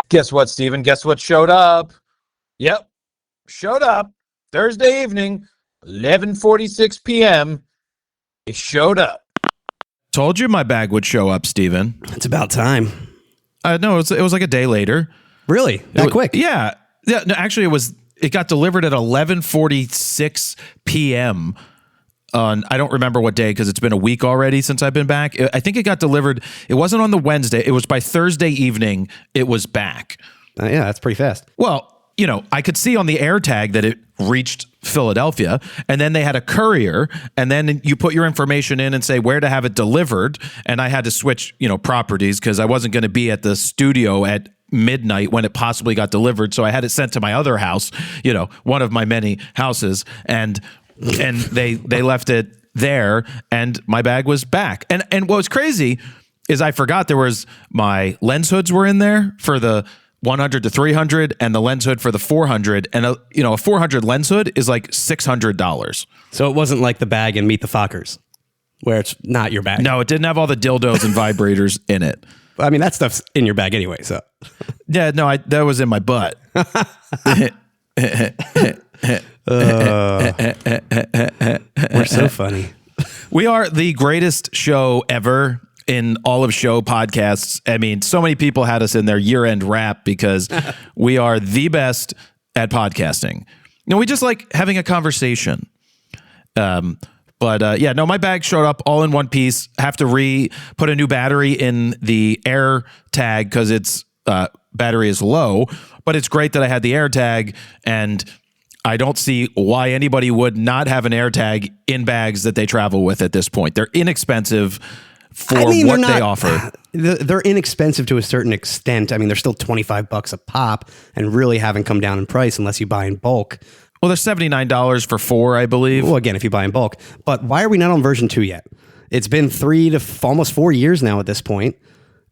Guess what, Steven? Guess what showed up? Yep, showed up Thursday evening, 11:46 p.m. It showed up. Told you my bag would show up, Steven. It's about time. No, it was like a day later. Really? That quick? Yeah. Yeah. No, actually, it got delivered at 11:46 p.m. on, I don't remember what day because it's been a week already since I've been back. I think it got delivered. It wasn't on the Wednesday. It was by Thursday evening. It was back. Yeah, that's pretty fast. Well, I could see on the air tag that it reached Philadelphia, and then they had a courier, and then you put your information in and say where to have it delivered. And I had to switch, properties because I wasn't going to be at the studio at midnight when it possibly got delivered. So I had it sent to my other house, one of my many houses, and they left it there, and my bag was back. And what was crazy is I forgot there was my lens hoods were in there for the 100 to 300 and the lens hood for the 400. And a 400 lens hood is like $600. So it wasn't like the bag in Meet the Fockers where it's not your bag. No, it didn't have all the dildos and vibrators in it. I mean, that stuff's in your bag anyway, so. Yeah, no, that was in my butt. We're so funny. We are the greatest show ever in all of show podcasts. I mean, so many people had us in their year-end wrap because we are the best at podcasting. We just like having a conversation. But my bag showed up all in one piece. Have to put a new battery in the air tag because its battery is low. But it's great that I had the air tag, and I don't see why anybody would not have an air tag in bags that they travel with at this point. They're inexpensive for what they offer. They're inexpensive to a certain extent. I mean, they're still $25 a pop and really haven't come down in price unless you buy in bulk. Well, they're $79 for 4, I believe. Well, again, if you buy in bulk. But why are we not on version 2 yet? It's been 3 to almost 4 years now at this point,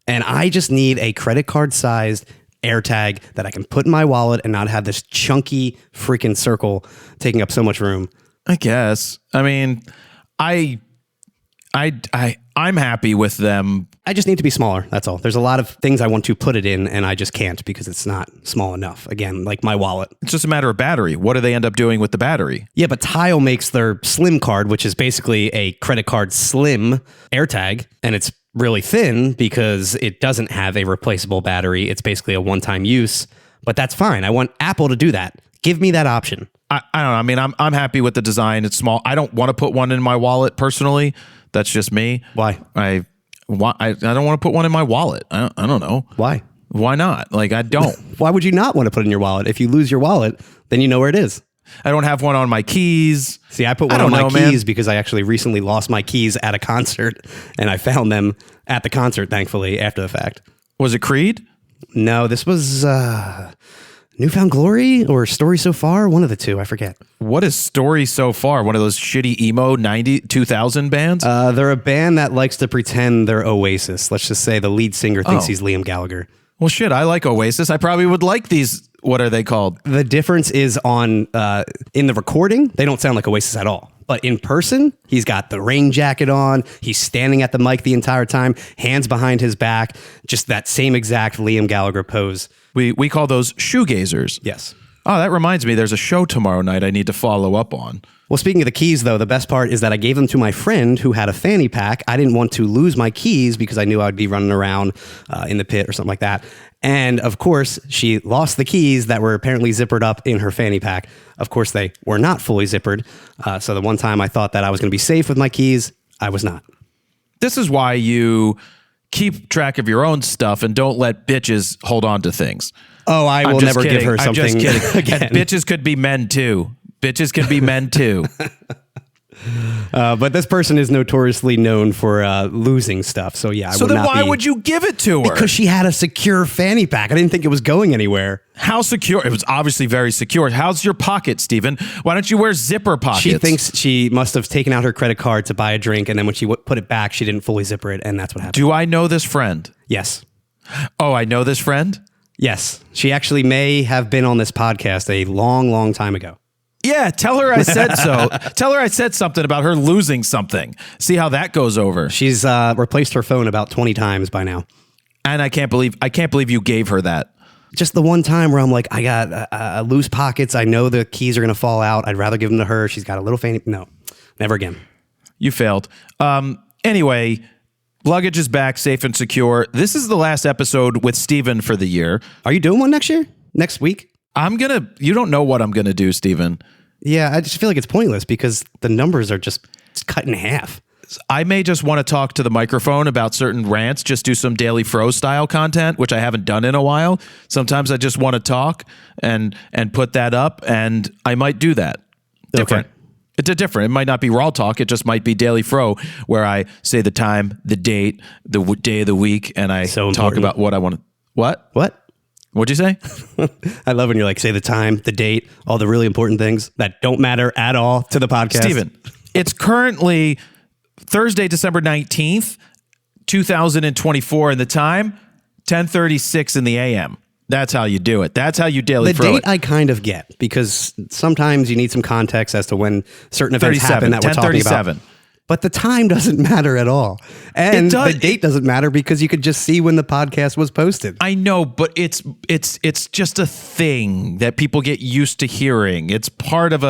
and I just need a credit card sized AirTag that I can put in my wallet and not have this chunky freaking circle taking up so much room. I guess. I mean, I'm happy with them. I just need to be smaller. That's all. There's a lot of things I want to put it in, and I just can't because it's not small enough. Again, like my wallet. It's just a matter of battery. What do they end up doing with the battery? Yeah, but Tile makes their Slim card, which is basically a credit card Slim AirTag, and it's really thin because it doesn't have a replaceable battery. It's basically a one-time use, but that's fine. I want Apple to do that. Give me that option. I don't know. I mean, I'm happy with the design. It's small. I don't want to put one in my wallet personally. That's just me. Why? I don't want to put one in my wallet. I don't know. Why? Why not? Like, I don't. Why would you not want to put it in your wallet? If you lose your wallet, then you know where it is. I don't have one on my keys. See, I put one on my keys because I actually recently lost my keys at a concert, and I found them at the concert, thankfully, after the fact. Was it Creed? No, this was Newfound Glory or Story So Far, one of the two, I forget. What is Story So Far? One of those shitty emo 2000 bands? They're a band that likes to pretend they're Oasis. Let's just say the lead singer thinks he's Liam Gallagher. Well, shit, I like Oasis. I probably would like these. What are they called? The difference is in the recording, they don't sound like Oasis at all. But in person, he's got the rain jacket on. He's standing at the mic the entire time, hands behind his back, just that same exact Liam Gallagher pose. We call those shoegazers. Yes. Oh, that reminds me. There's a show tomorrow night I need to follow up on. Well, speaking of the keys, though, the best part is that I gave them to my friend who had a fanny pack. I didn't want to lose my keys because I knew I'd be running around in the pit or something like that. And of course, she lost the keys that were apparently zippered up in her fanny pack. Of course, they were not fully zippered. So the one time I thought that I was going to be safe with my keys, I was not. This is why you keep track of your own stuff and don't let bitches hold on to things. Oh, I will never give her something. I'm just kidding. Again. And bitches could be men too. Bitches can be men too. But this person is notoriously known for losing stuff. So yeah, so then why would you give it to her? Because she had a secure fanny pack. I didn't think it was going anywhere. How secure? It was obviously very secure. How's your pocket, Steven? Why don't you wear zipper pockets? She thinks she must have taken out her credit card to buy a drink, and then when she put it back, she didn't fully zipper it, and that's what happened. Do I know this friend? Yes. Oh, I know this friend? Yes. She actually may have been on this podcast a long, long time ago. Yeah, tell her I said so. Tell her I said something about her losing something. See how that goes over. She's replaced her phone about 20 times by now. And I can't believe you gave her that. Just the one time where I'm like, I got loose pockets. I know the keys are going to fall out. I'd rather give them to her. She's got a little fanny. No, never again. You failed. Anyway, luggage is back, safe and secure. This is the last episode with Steven for the year. Are you doing one next year? Next week? You don't know what I'm going to do, Steven. Yeah, I just feel like it's pointless because the numbers are just cut in half. I may just want to talk to the microphone about certain rants, just do some Daily Fro style content, which I haven't done in a while. Sometimes I just want to talk and put that up, and I might do that. Different. Okay. It's different. It might not be RAWtalk. It just might be Daily Fro, where I say the time, the date, the day of the week, and I talk about what I want to. What? What'd you say? I love when you're like, say the time, the date, all the really important things that don't matter at all to the podcast. Steven, it's currently Thursday, December 19th, 2024, and the time, 10:36 in the a.m. That's how you do it. That's how you Daily Fro it. The date I kind of get because sometimes you need some context as to when certain events happen that we're talking about. But the time doesn't matter at all. And the date doesn't matter because you could just see when the podcast was posted. I know, but it's just a thing that people get used to hearing. It's part of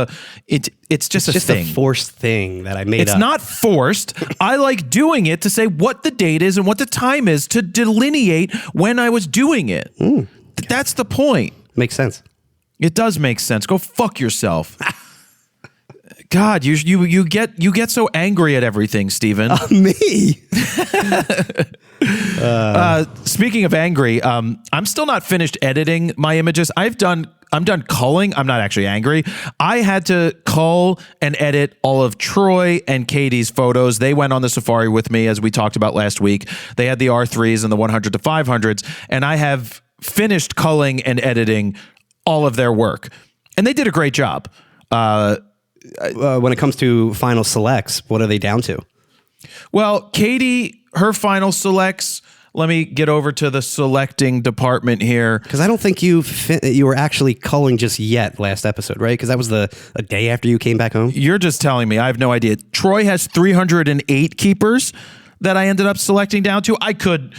it's just a thing. A forced thing that I made up. It's not forced. I like doing it to say what the date is and what the time is to delineate when I was doing it. That's the point. Makes sense. It does make sense. Go fuck yourself. God, you get so angry at everything, Steven. Me? Speaking of angry, I'm still not finished editing my images. I'm done culling. I'm not actually angry. I had to cull and edit all of Troy and Katie's photos. They went on the safari with me, as we talked about last week. They had the R3s and the 100 to 500s, and I have finished culling and editing all of their work. And they did a great job. When it comes to final selects, what are they down to? Well, Katie, her final selects, let me get over to the selecting department here. Because I don't think you were actually culling just yet last episode, right? Because that was a day after you came back home. You're just telling me. I have no idea. Troy has 308 keepers that I ended up selecting down to. I could,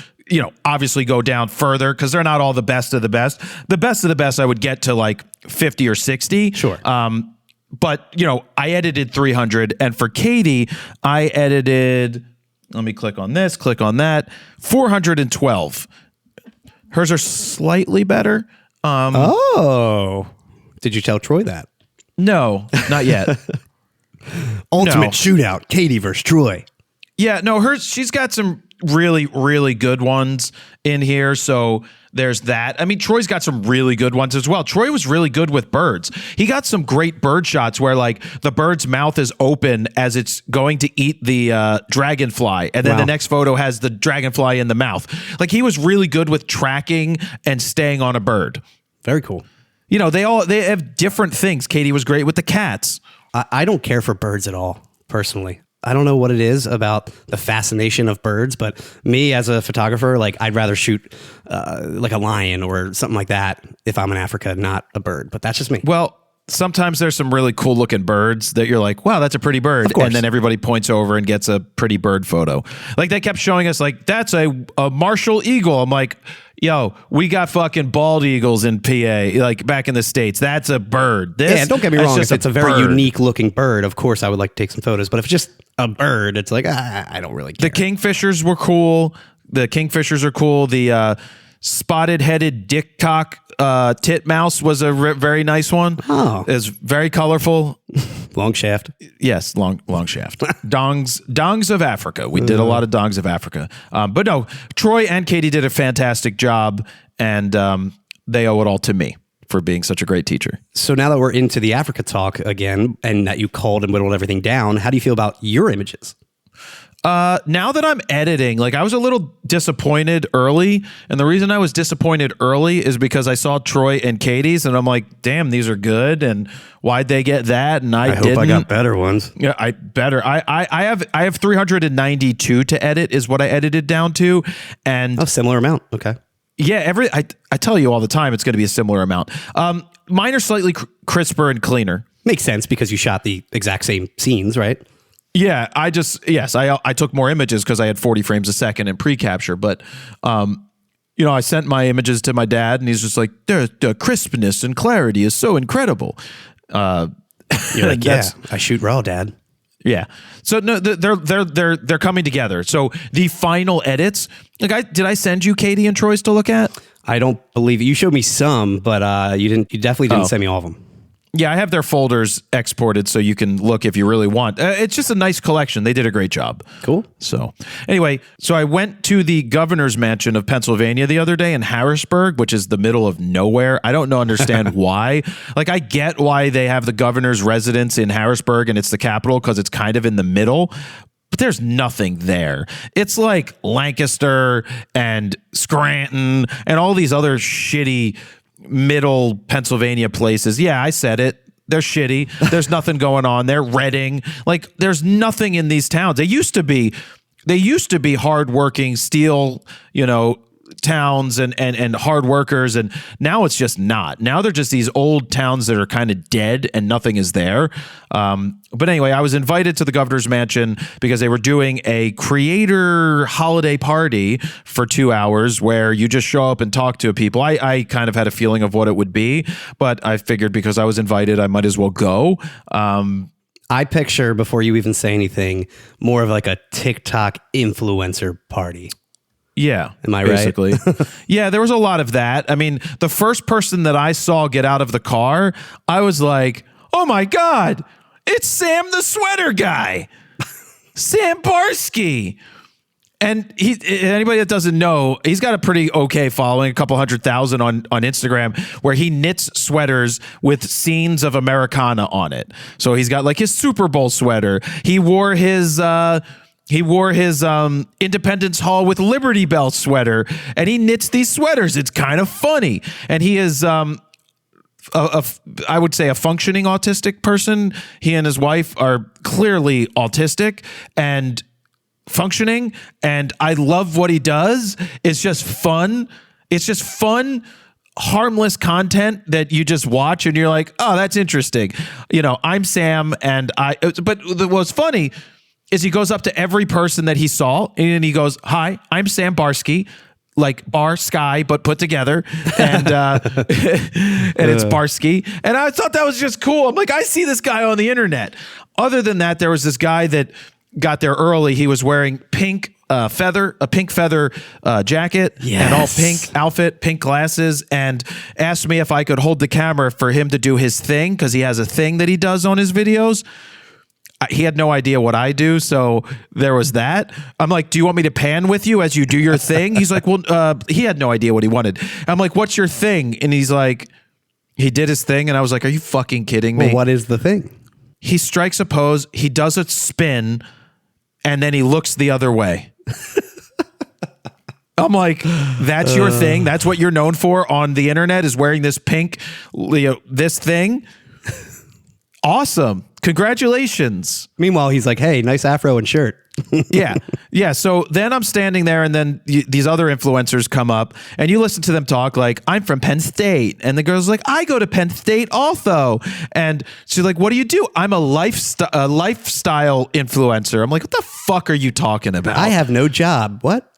obviously go down further because they're not all the best of the best. The best of the best, I would get to like 50 or 60. Sure. But, I edited 300. And for Katie, I edited, let me click on this, click on that, 412. Hers are slightly better. Did you tell Troy that? No, not yet. Ultimate shootout, Katie versus Troy. Yeah, no, she's got some really, really good ones in here. So there's that. I mean, Troy's got some really good ones as well. Troy was really good with birds. He got some great bird shots where like the bird's mouth is open as it's going to eat the dragonfly. And then the next photo has the dragonfly in the mouth. Like he was really good with tracking and staying on a bird. Very cool. They have different things. Katie was great with the cats. I don't care for birds at all, personally. I don't know what it is about the fascination of birds, but me as a photographer, like I'd rather shoot like a lion or something like that if I'm in Africa, not a bird. But that's just me. Well, sometimes there's some really cool looking birds that you're like, wow, that's a pretty bird. And then everybody points over and gets a pretty bird photo. Like they kept showing us like, that's a Marshall eagle. I'm like, yo, we got fucking bald eagles in PA, like back in the States. That's a bird. Don't get me wrong. If it's a very unique looking bird, of course I would like to take some photos. But if it's just a bird, it's like, I don't really care. The kingfishers were cool. The kingfishers are cool. The spotted headed dickcock titmouse was a very nice one. Oh. It's very colorful. Long shaft. Yes, long shaft. Dongs of Africa. We did a lot of dongs of Africa. But no, Troy and Katie did a fantastic job, and they owe it all to me for being such a great teacher. So now that we're into the Africa talk again, and that you culled and whittled everything down, how do you feel about your images? Now that I'm editing, like I was a little disappointed early. And the reason I was disappointed early is because I saw Troy and Katie's and I'm like, damn, these are good. And why'd they get that? And I didn't. Hope I got better ones. Yeah, I have 392 to edit is what I edited down to. And similar amount. Okay. Yeah. I tell you all the time, it's going to be a similar amount. Mine are slightly crisper and cleaner. Makes sense because you shot the exact same scenes, right? Yeah, I took more images because I had 40 frames a second in pre-capture, but I sent my images to my dad, and he's just like, the crispness and clarity is so incredible. You're like, yeah, I shoot raw, Dad. Yeah. So no, they're coming together. So the final edits. Did I send you Katie and Troy's to look at? I don't believe it. You showed me some, but you didn't. You definitely didn't send me all of them. Yeah, I have their folders exported so you can look if you really want. It's just a nice collection. They did a great job. Cool. So anyway, I went to the governor's mansion of Pennsylvania the other day in Harrisburg, which is the middle of nowhere. I don't understand why. Like, I get why they have the governor's residence in Harrisburg and it's the capital because it's kind of in the middle. But there's nothing there. It's like Lancaster and Scranton and all these other shitty middle Pennsildvania places. Yeah, I said it. They're shitty. There's nothing going on there. Reading. Like, there's nothing in these towns. They used to be hardworking steel, towns and hard workers, and now it's just not. Now they're just these old towns that are kind of dead and nothing is there. But anyway, I was invited to the governor's mansion because they were doing a creator holiday party for 2 hours where you just show up and talk to people. I kind of had a feeling of what it would be, but I figured because I was invited, I might as well go. I picture, before you even say anything, more of like a TikTok influencer party. Yeah. Am I basically. right? Yeah, there was a lot of that. I mean, the first person that I saw get out of the car, I was like, oh my God, it's Sam the sweater guy. Sam Barsky. And anybody that doesn't know, he's got a pretty okay following, a couple 100,000 on Instagram, where he knits sweaters with scenes of Americana on it. So he's got like his Super Bowl sweater. He wore his Independence Hall with Liberty Bell sweater, and he knits these sweaters. It's kind of funny. And he is, I would say, a functioning autistic person. He and his wife are clearly autistic and functioning. And I love what he does. It's just fun. It's just fun, harmless content that you just watch and you're like, oh, that's interesting. I'm Sam, but what's funny is he goes up to every person that he saw and he goes, hi, I'm Sam Barsky, like bar sky, but put together. And and it's Barsky. And I thought that was just cool. I'm like, I see this guy on the internet. Other than that, there was this guy that got there early. He was wearing a pink feather jacket, and all pink outfit, pink glasses, and asked me if I could hold the camera for him to do his thing, because he has a thing that he does on his videos. He had no idea what I do, so there was that. I'm like, do you want me to pan with you as you do your thing? He's like, well, he had no idea what he wanted. I'm like, what's your thing? And he's like, he did his thing, and I was like, are you fucking kidding me? Well, what is the thing? He strikes a pose, he does a spin, and then he looks the other way. I'm like, that's your thing? That's what you're known for on the internet, is wearing this pink, this thing? Awesome. Congratulations. Meanwhile, he's like, hey, nice afro and shirt. Yeah. So then I'm standing there, and then these other influencers come up, and you listen to them talk like, I'm from Penn State. And the girl's like, I go to Penn State also. And she's like, what do you do? I'm a lifestyle influencer. I'm like, what the fuck are you talking about? I have no job. What?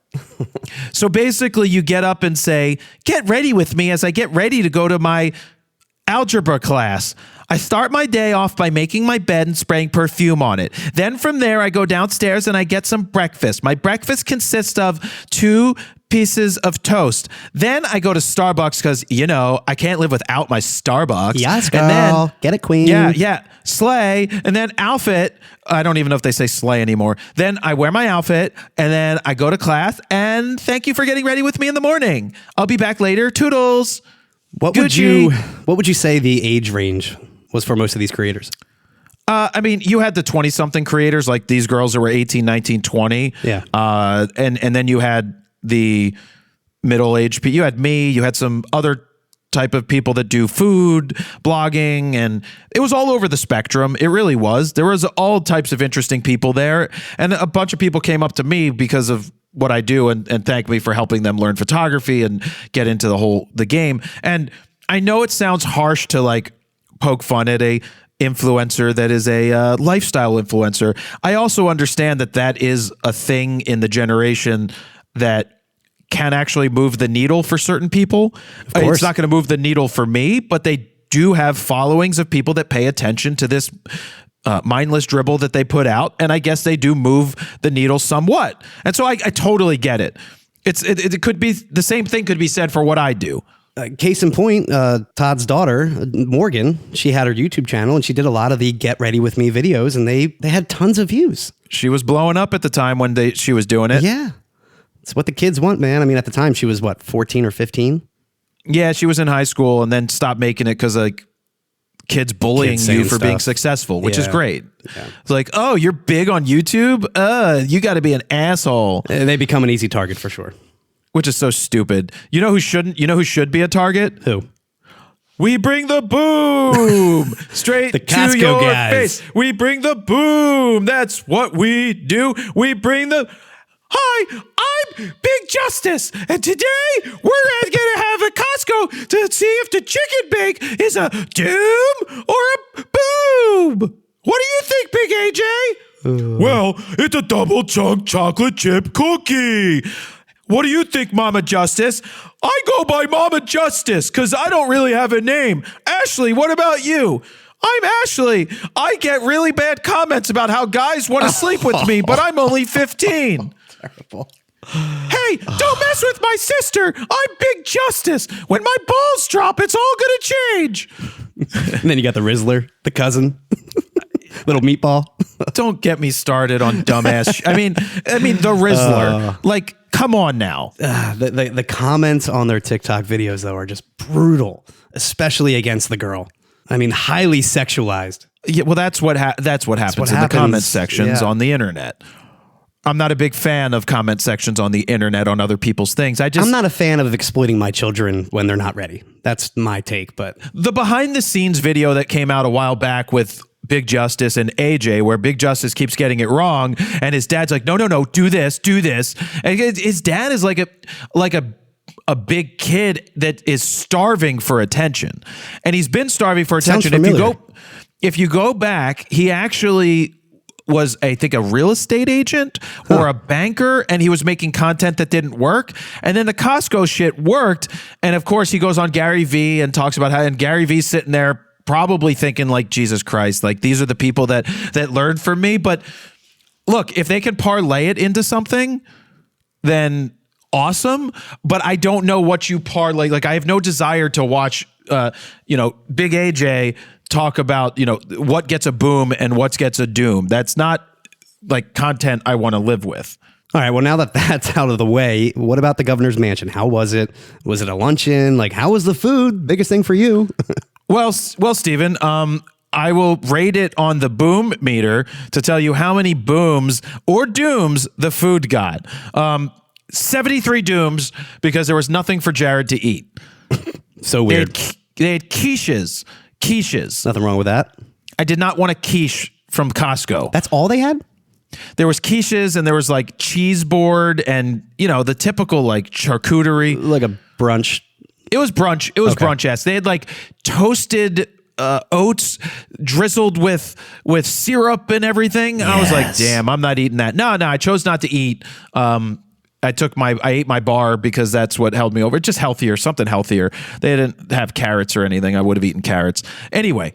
So basically you get up and say, get ready with me as I get ready to go to my algebra class. I start my day off by making my bed and spraying perfume on it. Then from there, I go downstairs and I get some breakfast. My breakfast consists of 2 pieces of toast. Then I go to Starbucks because, I can't live without my Starbucks. Yes, girl. And then, get it, queen. Yeah. Slay. And then outfit. I don't even know if they say slay anymore. Then I wear my outfit and then I go to class, and thank you for getting ready with me in the morning. I'll be back later. Toodles. What would you say the age range was for most of these creators? I mean, you had the 20-something creators, like these girls that were 18, 19, 20. Yeah. And then you had the middle-aged people. You had me. You had some other type of people that do food, blogging, and it was all over the spectrum. It really was. There was all types of interesting people there. And a bunch of people came up to me because of what I do and thank me for helping them learn photography and get into the game. And I know it sounds harsh to like poke fun at a influencer that is a lifestyle influencer. I also understand that is a thing in the generation that can actually move the needle for certain people. It's not going to move the needle for me, but they do have followings of people that pay attention to this mindless dribble that they put out, and I guess they do move the needle somewhat. And so I totally get it. It could be the same thing could be said for what I do. Case in point, Todd's daughter, Morgan, she had her YouTube channel and she did a lot of the Get Ready With Me videos, and they had tons of views. She was blowing up at the time when she was doing it. Yeah. It's what the kids want, man. I mean, at the time she was what, 14 or 15? Yeah, she was in high school and then stopped making it because like kids bullying you for being successful, which is great. Yeah. It's like, oh, you're big on YouTube? You got to be an asshole. They become an easy target for sure. Which is so stupid. You know who shouldn't? You know who should be a target? Who? We bring the boom straight to your face. We bring the boom. That's what we do. We bring the... Hi, I'm Big Justice, and today we're going to have a Costco to see if the chicken bake is a doom or a boom. What do you think, Big AJ? Well, it's a double chunk chocolate chip cookie. What do you think, Mama Justice? I go by Mama Justice because I don't really have a name. Ashley, what about you? I'm Ashley. I get really bad comments about how guys want to sleep with me, but I'm only 15. Terrible. Hey, don't mess with my sister. I'm Big Justice. When my balls drop, it's all going to change. And then you got the Rizzler, the cousin. Little meatball. Don't get me started on dumbass. I mean, the Rizzler. Like, come on now. The comments on their TikTok videos, though, are just brutal, especially against the girl. I mean, highly sexualized. Yeah, well, that's what happens in the comment sections on the internet. I'm not a big fan of comment sections on the internet on other people's things. I'm not a fan of exploiting my children when they're not ready. That's my take. But the behind the scenes video that came out a while back with Big Justice and AJ, where Big Justice keeps getting it wrong, and his dad's like, no, do this. And his dad is like a big kid that is starving for attention, and he's been starving for attention. If you go back, he actually was, I think, a real estate agent or a banker, and he was making content that didn't work. And then the Costco shit worked. And of course, he goes on Gary Vee and talks about how, and Gary Vee's sitting there probably thinking like, Jesus Christ, like these are the people that learned from me. But look, if they can parlay it into something, then awesome. But I don't know what you parlay. Like, I have no desire to watch, Big AJ talk about, what gets a boom and what gets a doom. That's not like content I want to live with. All right. Well, now that that's out of the way, what about the governor's mansion? How was it? Was it a luncheon? Like, how was the food? Biggest thing for you. Well, Steven, I will rate it on the boom meter to tell you how many booms or dooms the food got. 73 dooms because there was nothing for Jared to eat. So weird. They had quiches. Nothing wrong with that. I did not want a quiche from Costco. That's all they had? There was quiches and there was like cheese board and, the typical like charcuterie. Like a brunch. It was brunch. It was brunch-esque. They had like toasted oats drizzled with syrup and everything. And I was like, damn, I'm not eating that. No, I chose not to eat. I ate my bar because that's what held me over. Just healthier, something healthier. They didn't have carrots or anything. I would have eaten carrots. Anyway,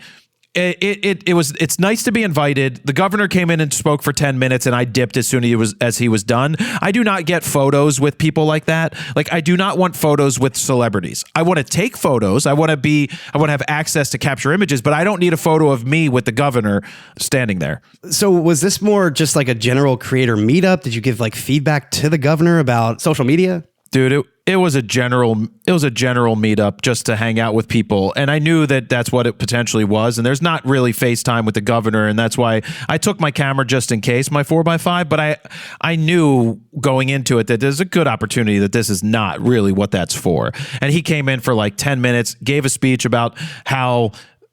it's nice to be invited. The governor came in and spoke for 10 minutes and I dipped as soon as he was done. I do not get photos with people like that. Like, I do not want photos with celebrities. I want to take photos. I want to have access to capture images, but I don't need a photo of me with the governor standing there. So was this more just like a general creator meetup? Did you give like feedback to the governor about social media? Dude, it was a general meetup just to hang out with people. And I knew that that's what it potentially was. And there's not really FaceTime with the governor. And that's why I took my camera just in case, my 4x5. But I knew going into it that there's a good opportunity that this is not really what that's for. And he came in for like 10 minutes, gave a speech about how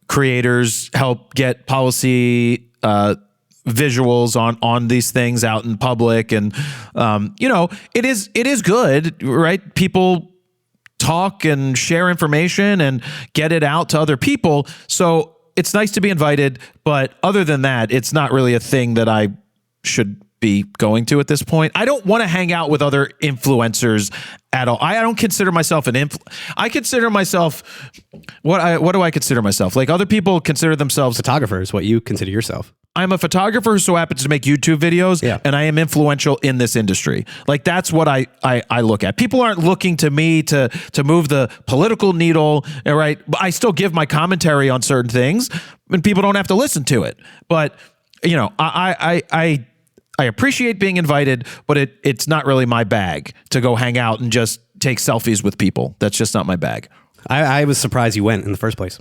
creators help get policy visuals on these things out in public, and it is good, right? People talk and share information and get it out to other people, so it's nice to be invited. But other than that, it's not really a thing that I should be going to at this point. I don't want to hang out with other influencers at all. I don't consider myself I consider myself, what do I consider myself? Like other people consider themselves Photographers, what you consider yourself. I'm a photographer who so happens to make YouTube videos, and I am influential in this industry. Like that's what I look at. People aren't looking to me to move the political needle, right? But I still give my commentary on certain things, and people don't have to listen to it. But you know, I appreciate being invited, but it's not really my bag to go hang out and just take selfies with people. That's just not my bag. I was surprised you went in the first place.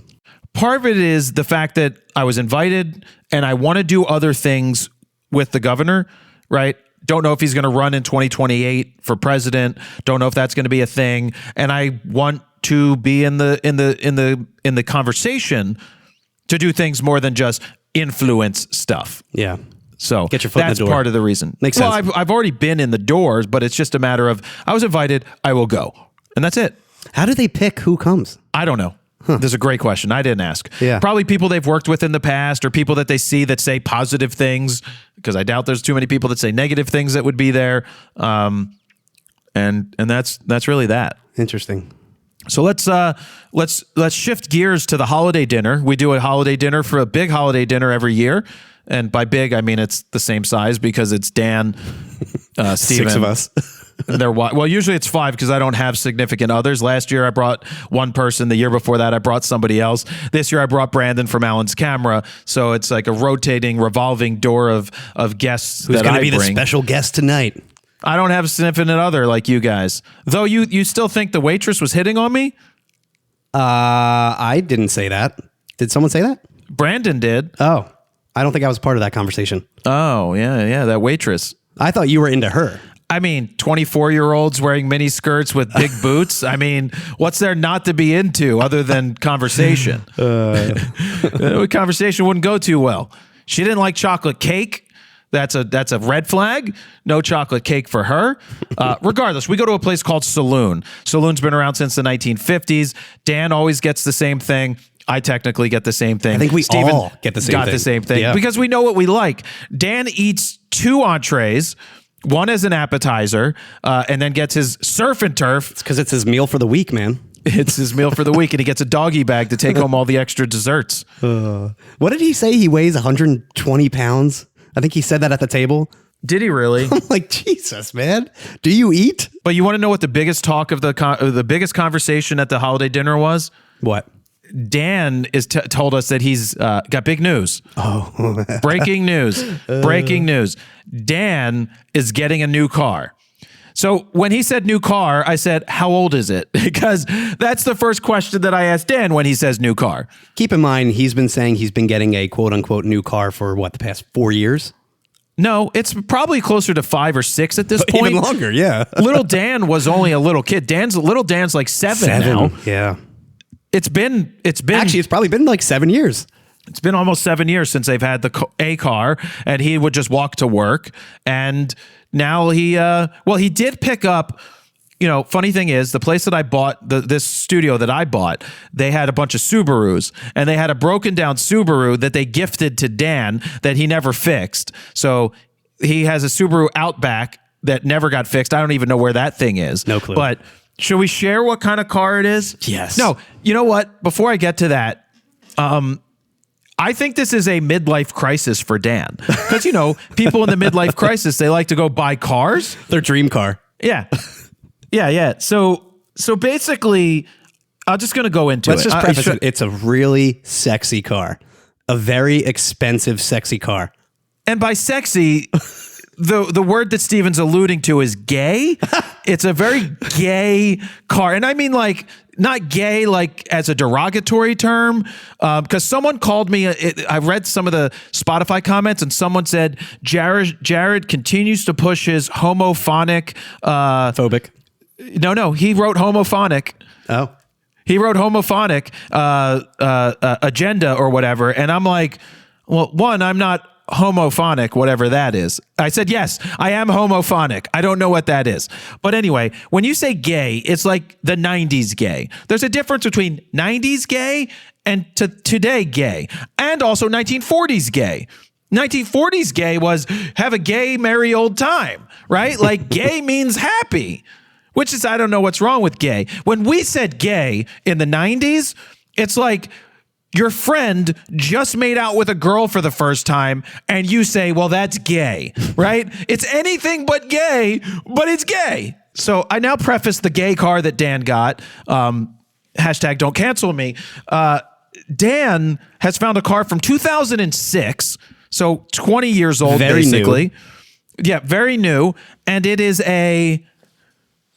Part of it is the fact that I was invited and I want to do other things with the governor, right? Don't know if he's going to run in 2028 for president. Don't know if that's going to be a thing. And I want to be in the conversation to do things more than just influence stuff. Yeah. So get your foot in the door. That's part of the reason. Makes sense. Well, I've already been in the doors, but it's just a matter of I was invited, I will go. And that's it. How do they pick who comes? I don't know. That's a great question. I didn't ask. Yeah. Probably people they've worked with in the past or people that they see that say positive things, because I doubt there's too many people that say negative things that would be there. And that's really that. Interesting. So let's shift gears to the holiday dinner. We do a big holiday dinner every year. And by big, I mean it's the same size because it's Dan, Steven. 6 of us. Well, usually it's 5 because I don't have significant others. Last year I brought one person. The year before that I brought somebody else. This year I brought Brandon from Alan's Camera. So it's like a rotating, revolving door of guests. Who's going to be bring. the special guest tonight? I don't have a significant other like you guys. Though you still think the waitress was hitting on me? I didn't say that. Did someone say that? Brandon did. Oh, I don't think I was part of that conversation. Oh, yeah, that waitress. I thought you were into her. I mean, 24-year-olds wearing mini skirts with big boots. I mean, what's there not to be into other than conversation? Conversation wouldn't go too well. She didn't like chocolate cake. That's a red flag. No chocolate cake for her. Regardless, we go to a place called Saloon. Saloon's been around since the 1950s. Dan always gets the same thing. I technically get the same thing. I think we Steven all get the same got thing. the same thing Yeah. because we know what we like. Dan eats 2 entrees, one as an appetizer, and then gets his surf and turf. It's because it's his meal for the week, man. It's his meal for the week, and he gets a doggy bag to take home all the extra desserts. What did he say? He weighs 120 pounds. I think he said that at the table. Did he really? I'm like, Jesus, man. Do you eat? But you want to know what the biggest talk of the biggest conversation at the holiday dinner was? What? Dan told us that he's got big news. Oh. Breaking news. Breaking news. Dan is getting a new car. So when he said new car, I said, how old is it? Because that's the first question that I asked Dan when he says new car. Keep in mind, he's been saying he's been getting a quote unquote new car for what, the past 4 years? No, it's probably closer to 5 or 6 at this point. Even longer, yeah. Little Dan was only a little kid. Little Dan's like 7 now. Yeah. It's been Actually, it's probably been like 7 years. It's been almost 7 years since they've had a car, and he would just walk to work. And now he did pick up. You know, funny thing is, the place that I bought, this studio that I bought, they had a bunch of Subarus, and they had a broken down Subaru that they gifted to Dan that he never fixed. So he has a Subaru Outback that never got fixed. I don't even know where that thing is. No clue. But should we share what kind of car it is? Yes. No, you know what? Before I get to that, I think this is a midlife crisis for Dan. Because, you know, people in the midlife crisis, they like to go buy cars. Their dream car. Yeah. Yeah. So basically, I'm just going to go into Let's it. just preface it. It's a really sexy car. A very expensive, sexy car. And by sexy, the word that Steven's alluding to is gay. It's a very gay car. And I mean, like, not gay like as a derogatory term, because someone called me. I read some of the Spotify comments, and someone said Jared continues to push his homophonic Phobic. No, he wrote homophonic. Oh. He wrote homophonic agenda or whatever, and I'm like, well, one, I'm not homophonic, whatever that is. I said, yes, I am homophonic. I don't know what that is. But anyway, when you say gay, it's like the 90s gay. There's a difference between 90s gay and today gay, and also 1940s gay. 1940s gay was have a gay, merry old time, right? Like gay means happy, which is, I don't know what's wrong with gay. When we said gay in the 90s, it's like your friend just made out with a girl for the first time and you say, well, that's gay, right? It's anything but gay, but it's gay. So I now preface the gay car that Dan got. Hashtag don't cancel me. Dan has found a car from 2006. So 20 years old, Very basically. new. Yeah, very new. And it is a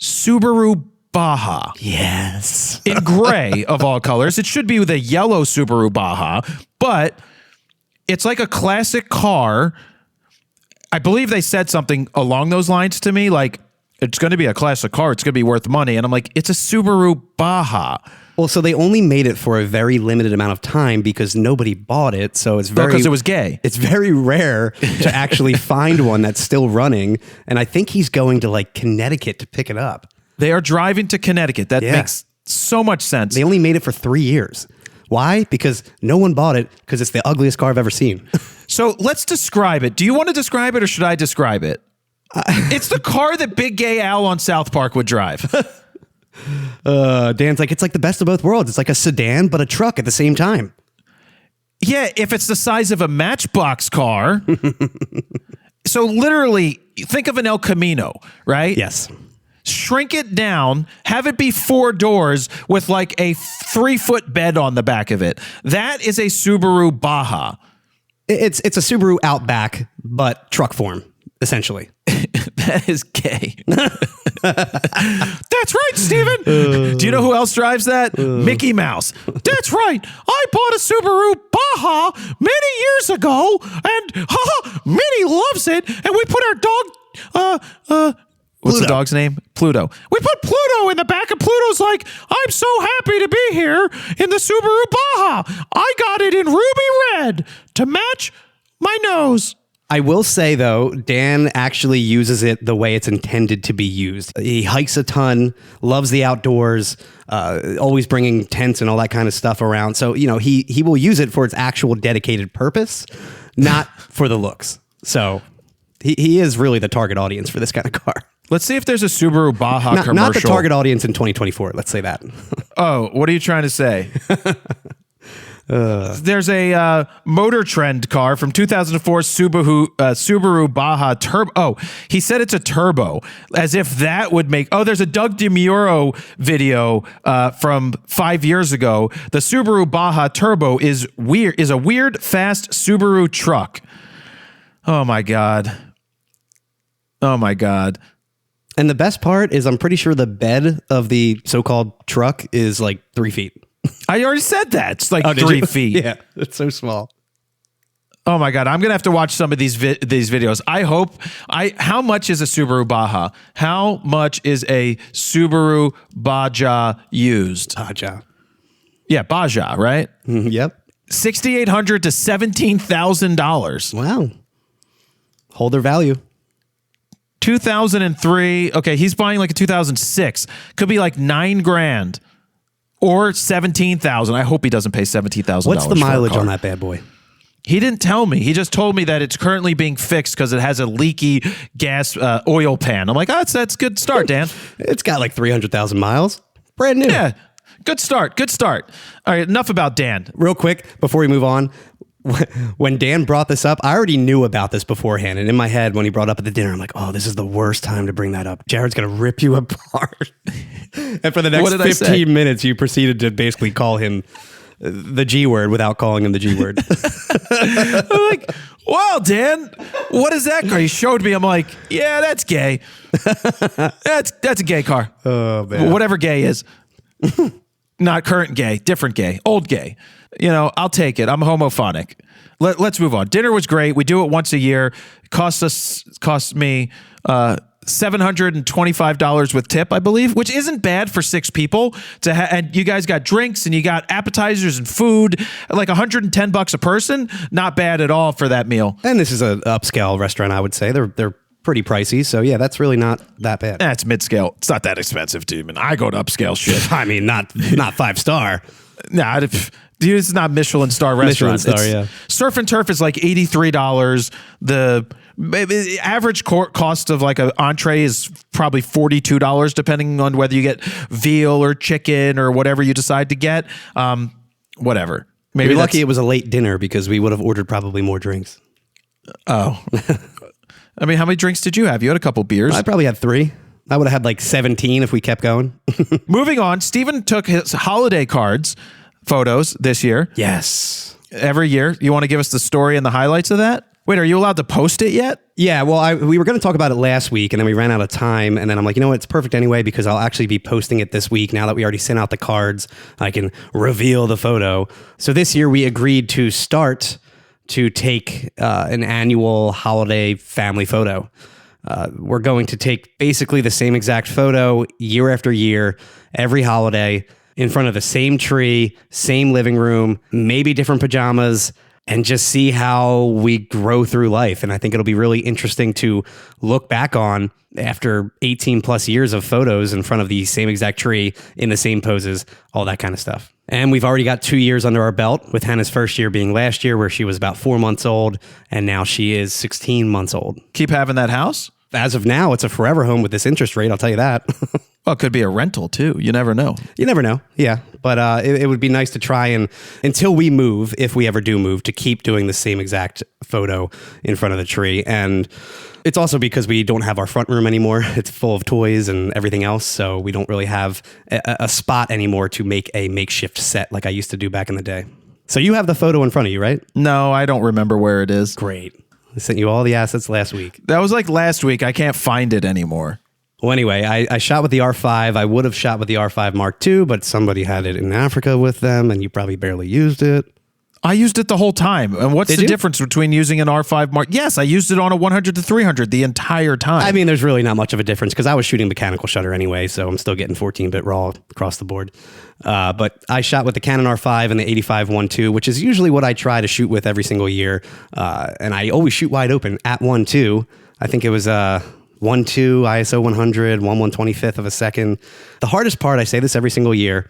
Subaru Baja. Yes. In gray of all colors. It should be with a yellow Subaru Baja, but it's like a classic car. I believe they said something along those lines to me, like, it's going to be a classic car. It's going to be worth money. And I'm like, it's a Subaru Baja. Well, so they only made it for a very limited amount of time because nobody bought it. So it's very Because it was gay. It's very rare to actually find one that's still running. And I think he's going to like Connecticut to pick it up. They are driving to Connecticut. That makes so much sense. They only made it for 3 years. Why? Because no one bought it because it's the ugliest car I've ever seen. So let's describe it. Do you want to describe it or should I describe it? It's the car that Big Gay Al on South Park would drive. Dan's like, it's like the best of both worlds. It's like a sedan, but a truck at the same time. Yeah, if it's the size of a Matchbox car. So literally, think of an El Camino, right? Yes. Shrink it down, have it be 4 doors with like a 3-foot bed on the back of it. That is a Subaru Baja. It's a Subaru Outback, but truck form, essentially. That is gay. That's right, Steven. Do you know who else drives that? Mickey Mouse. That's right. I bought a Subaru Baja many years ago, and Minnie loves it. And we put our dog. What's the dog's name? Pluto. We put Pluto in the back, and Pluto's like, I'm so happy to be here in the Subaru Baja. I got it in ruby red to match my nose. I will say, though, Dan actually uses it the way it's intended to be used. He hikes a ton, loves the outdoors, always bringing tents and all that kind of stuff around. So, you know, he will use it for its actual dedicated purpose, not for the looks. So he is really the target audience for this kind of car. Let's see if there's a Subaru Baja commercial. Not the target audience in 2024. Let's say that. Oh, what are you trying to say? There's a Motor Trend car from 2004 Subaru Baja Turbo. Oh, he said it's a turbo, as if that would make. Oh, there's a Doug DeMuro video from 5 years ago. The Subaru Baja Turbo is a weird, fast Subaru truck. Oh my god. Oh my god. And the best part is I'm pretty sure the bed of the so-called truck is like 3 feet. I already said that. It's like 3 feet. Yeah, it's so small. Oh my god, I'm gonna have to watch some of these videos. How much is a Subaru Baja? How much is a Subaru Baja used? Baja. Yeah, Baja, right? Yep. $6,800 to $17,000. Wow. Hold their value. 2003. Okay, he's buying like a 2006. Could be like $9,000 or $17,000. I hope he doesn't pay $17,000. What's the mileage on that bad boy? He didn't tell me. He just told me that it's currently being fixed because it has a leaky gas oil pan. I'm like, oh, that's a good start, Dan. It's got like 300,000 miles. Brand new. Yeah, good start. Good start. All right, enough about Dan. Real quick, before we move on, when Dan brought this up, I already knew about this beforehand. And in my head, when he brought it up at the dinner, I'm like, oh, this is the worst time to bring that up. Jared's going to rip you apart. And for the next 15 minutes, you proceeded to basically call him the G word without calling him the G word. I'm like, wow, Dan, what is that car? He showed me. I'm like, yeah, that's gay. That's a gay car. Oh, man. Whatever gay is. Not current gay, different gay, old gay. You know, I'll take it. I'm homophonic. Let's move on. Dinner was great. We do it once a year. It cost me $725 with tip, I believe, which isn't bad for 6 people. And you guys got drinks and you got appetizers and food, like $110 a person. Not bad at all for that meal. And this is an upscale restaurant, I would say. They're pretty pricey. So yeah, that's really not that bad. That's mid-scale. It's not that expensive, dude. Man, I go to upscale shit. I mean, not 5-star. Nah, It's not Michelin star Michelin restaurant. star, It's- yeah. Surf and Turf is like $83. The average cost of like an entree is probably $42, depending on whether you get veal or chicken or whatever you decide to get. Whatever. Maybe You're lucky that's- it was a late dinner because we would have ordered probably more drinks. Oh. I mean, how many drinks did you have? You had a couple beers. I probably had 3. I would have had like 17 if we kept going. Moving on, Steven took his holiday cards photos this year. Yes. Every year. You want to give us the story and the highlights of that? Wait, are you allowed to post it yet? Yeah, well, we were going to talk about it last week, and then we ran out of time. And then I'm like, you know what? It's perfect anyway because I'll actually be posting it this week. Now that we already sent out the cards, I can reveal the photo. So this year we agreed to start to take an annual holiday family photo. We're going to take basically the same exact photo year after year, every holiday, in front of the same tree, same living room, maybe different pajamas, and just see how we grow through life. And I think it'll be really interesting to look back on after 18 plus years of photos in front of the same exact tree in the same poses, all that kind of stuff. And we've already got 2 years under our belt, with Hannah's first year being last year, where she was about 4 months old, and now she is 16 months old. Keep having that house? As of now, it's a forever home with this interest rate, I'll tell you that. Well, it could be a rental too. You never know. You never know. Yeah. But it would be nice to try and, until we move, if we ever do move, to keep doing the same exact photo in front of the tree. And it's also because we don't have our front room anymore. It's full of toys and everything else. So we don't really have a spot anymore to make a makeshift set like I used to do back in the day. So you have the photo in front of you, right? No, I don't remember where it is. Great. I sent you all the assets last week. That was like last week. I can't find it anymore. Well, anyway, I shot with the R5. I would have shot with the R5 Mark II, but somebody had it in Africa with them, and you probably barely used it. I used it the whole time. And what's Did the you? difference between using an R5 Mark? Yes, I used it on a 100 to 300 the entire time. I mean, there's really not much of a difference because I was shooting mechanical shutter anyway, so I'm still getting 14-bit RAW across the board. But I shot with the Canon R5 and the 85 1.2, which is usually what I try to shoot with every single year. And I always shoot wide open at 1.2. I think it was 1.2 ISO 100, 1/125th of a second. The hardest part, I say this every single year,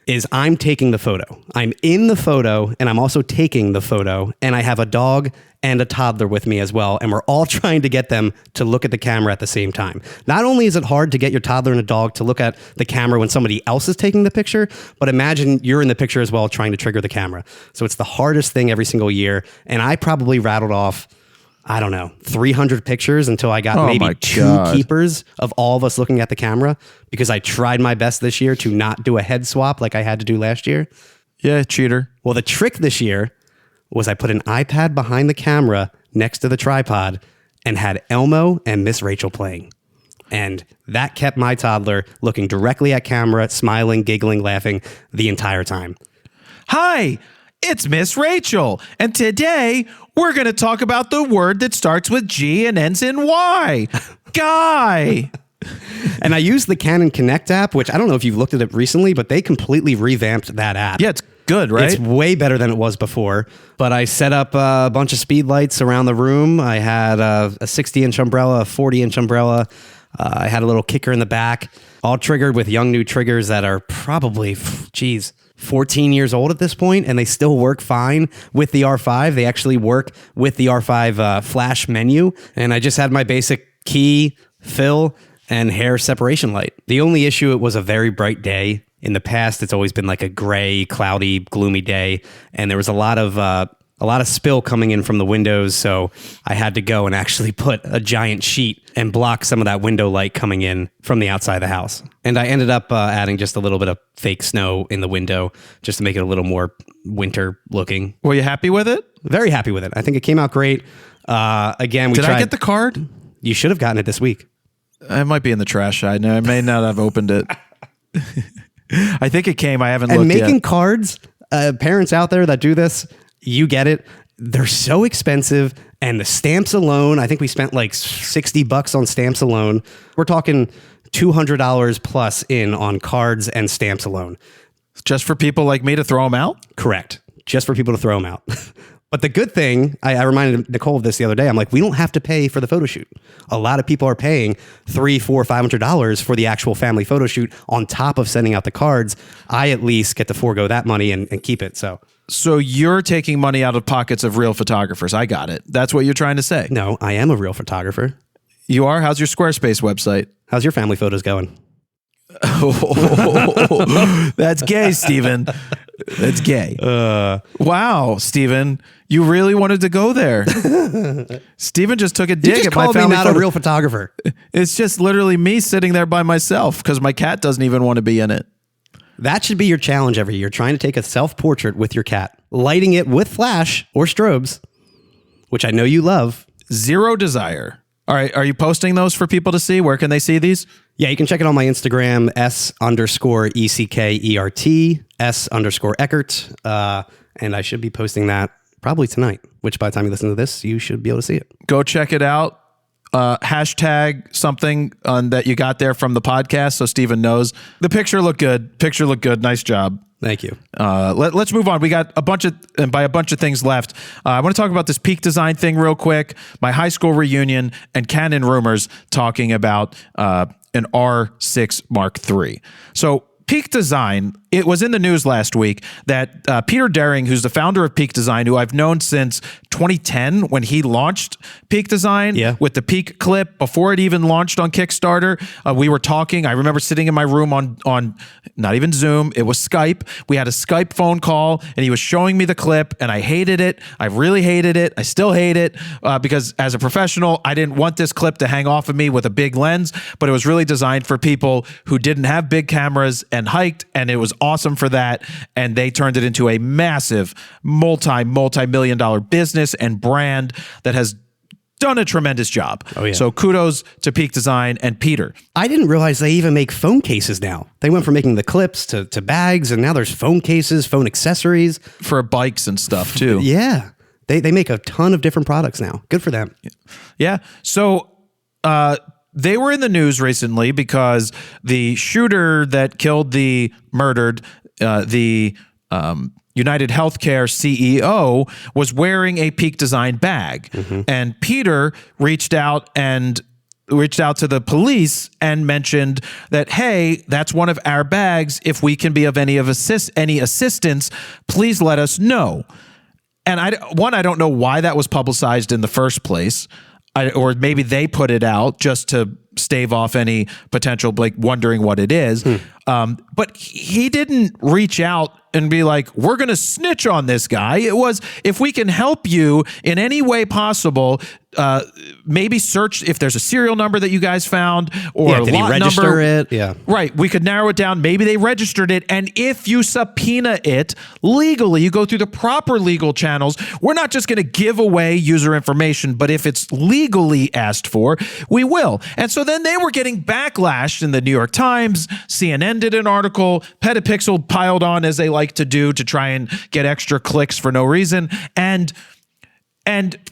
is I'm taking the photo. I'm in the photo and I'm also taking the photo, and I have a dog and a toddler with me as well, and we're all trying to get them to look at the camera at the same time. Not only is it hard to get your toddler and a dog to look at the camera when somebody else is taking the picture, but imagine you're in the picture as well trying to trigger the camera. So it's the hardest thing every single year, and I probably rattled off, I don't know, 300 pictures until I got maybe 2 keepers of all of us looking at the camera, because I tried my best this year to not do a head swap like I had to do last year. yeah, cheater. Well, the trick this year was I put an iPad behind the camera next to the tripod and had Elmo and Miss Rachel playing. And that kept my toddler looking directly at camera, smiling, giggling, laughing the entire time. Hi, it's Miss Rachel. And today we're going to talk about the word that starts with G and ends in Y. Guy. And I used the Canon Connect app, which I don't know if you've looked at it recently, but they completely revamped that app. Yeah, it's good, right? It's way better than it was before. But I set up a bunch of speed lights around the room. I had a 60-inch umbrella, a 40-inch umbrella. I had a little kicker in the back, all triggered with young new triggers that are probably, 14 years old at this point, and they still work fine with the R5. They actually work with the R5 flash menu. And I just had my basic key, fill, and hair separation light. The only issue, it was a very bright day. In the past, it's always been like a gray, cloudy, gloomy day, and there was a lot of spill coming in from the windows, so I had to go and actually put a giant sheet and block some of that window light coming in from the outside of the house. And I ended up adding just a little bit of fake snow in the window just to make it a little more winter looking. Were you happy with it? Very happy with it. I think it came out great. Again, we Did tried. I get the card? You should have gotten it this week. It might be in the trash. I know. I may not have opened it. I think it came. I haven't And looked making yet. cards, parents out there that do this, you get it. They're so expensive, and the stamps alone, I think we spent like $60 on stamps alone. We're talking $200 plus in on cards and stamps alone. Just for people like me to throw them out? Correct. Just for people to throw them out. But the good thing, I reminded Nicole of this the other day. I'm like, we don't have to pay for the photo shoot. A lot of people are paying $300, $400, $500 for the actual family photo shoot on top of sending out the cards. I at least get to forego that money and keep it. So you're taking money out of pockets of real photographers. I got it. That's what you're trying to say. No, I am a real photographer. You are? How's your Squarespace website? How's your family photos going? That's gay, Steven. That's gay. Wow, Steven. You really wanted to go there. Steven just took a dig at my family. Me not a real photographer. It's just literally me sitting there by myself because my cat doesn't even want to be in it. That should be your challenge every year, trying to take a self-portrait with your cat, lighting it with flash or strobes, which I know you love. Zero desire. All right. Are you posting those for people to see? Where can they see these? Yeah, you can check it on my Instagram, S_ECKERT, S_Eckert. And I should be posting that probably tonight, which by the time you listen to this, you should be able to see it. Go check it out. Hashtag something that you got there from the podcast so Steven knows. The picture looked good. Nice job. Thank you. Let's move on. We got a bunch of things left. I want to talk about this Peak Design thing real quick, my high school reunion, and Canon rumors talking about an R6 Mark III. So Peak Design, it was in the news last week that Peter Daring, who's the founder of Peak Design, who I've known since 2010 when he launched Peak Design with the Peak clip before it even launched on Kickstarter. We were talking. I remember sitting in my room on not even Zoom. It was Skype. We had a Skype phone call and he was showing me the clip and I hated it. I really hated it. I still hate it because as a professional, I didn't want this clip to hang off of me with a big lens, but it was really designed for people who didn't have big cameras and hiked, and it was awesome for that. And they turned it into a massive multi-million-dollar business and brand that has done a tremendous job. Oh, yeah. So kudos to Peak Design and Peter. I didn't realize they even make phone cases now. They went from making the clips to bags, and now there's phone cases, phone accessories. For bikes and stuff, too. Yeah. They make a ton of different products now. Good for them. Yeah. So they were in the news recently because the shooter that murdered the United Healthcare CEO was wearing a Peak Design bag. Mm-hmm. And Peter reached out to the police and mentioned that, hey, that's one of our bags. If we can be of any assistance, please let us know. And I don't know why that was publicized in the first place. Or maybe they put it out just to stave off any potential, like, wondering what it is. But he didn't reach out and be like, we're going to snitch on this guy. It was, if we can help you in any way possible, maybe search if there's a serial number that you guys found or did lot he register number. It? Yeah. Right. We could narrow it down. Maybe they registered it. And if you subpoena it legally, you go through the proper legal channels. We're not just going to give away user information, but if it's legally asked for, we will. And so then they were getting backlash in the New York Times. CNN did an article. Petapixel piled on, as they like to do, to try and get extra clicks for no reason. And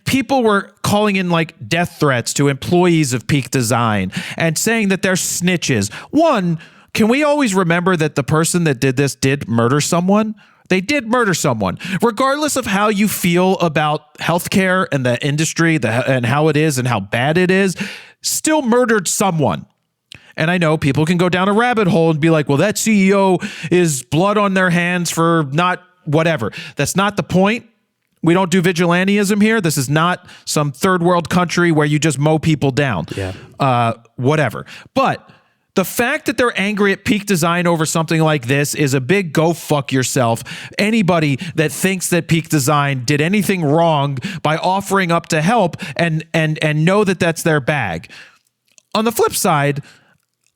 people were calling in like death threats to employees of Peak Design and saying that they're snitches. One, can we always remember that the person that did this did murder someone? They did murder someone. Regardless of how you feel about healthcare and the industry and how it is and how bad it is, still murdered someone. And I know people can go down a rabbit hole and be like, well, that CEO is blood on their hands for not whatever. That's not the point. We don't do vigilantism here. This is not some third world country where you just mow people down. Yeah. Whatever. But the fact that they're angry at Peak Design over something like this is a big go fuck yourself. Anybody that thinks that Peak Design did anything wrong by offering up to help and know that that's their bag. On the flip side,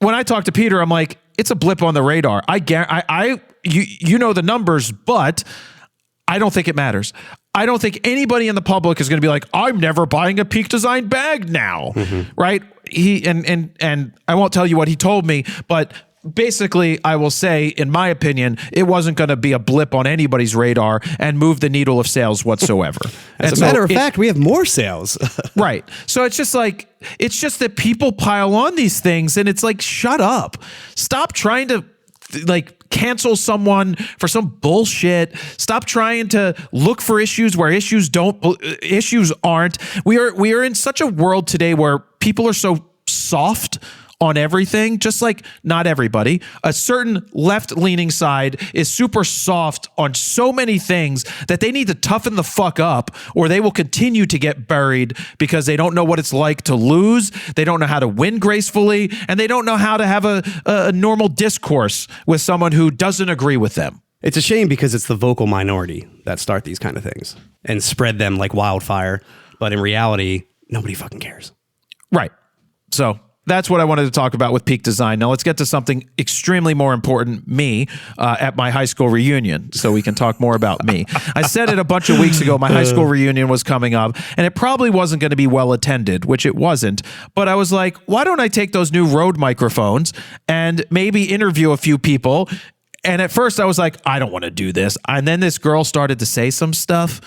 when I talk to Peter, I'm like, it's a blip on the radar. You know the numbers, but I don't think it matters. I don't think anybody in the public is going to be like, I'm never buying a Peak Design bag now, right? He and I won't tell you what he told me, but basically, I will say, in my opinion, it wasn't going to be a blip on anybody's radar and move the needle of sales whatsoever. As a matter of fact, we have more sales. Right. So it's just that people pile on these things and it's like, shut up. Stop trying to like cancel someone for some bullshit. Stop trying to look for issues where issues aren't. We are in such a world today where people are so soft on everything, just like not everybody. A certain left-leaning side is super soft on so many things that they need to toughen the fuck up, or they will continue to get buried because they don't know what it's like to lose. They don't know how to win gracefully, and they don't know how to have a normal discourse with someone who doesn't agree with them. It's a shame because it's the vocal minority that start these kind of things and spread them like wildfire. But in reality, nobody fucking cares. Right. So that's what I wanted to talk about with Peak Design. Now let's get to something extremely more important, me, at my high school reunion, so we can talk more about me. I said it a bunch of weeks ago, my high school reunion was coming up, and it probably wasn't going to be well attended, which it wasn't. But I was like, why don't I take those new Rode microphones and maybe interview a few people? And at first I was like, I don't want to do this. And then this girl started to say some stuff.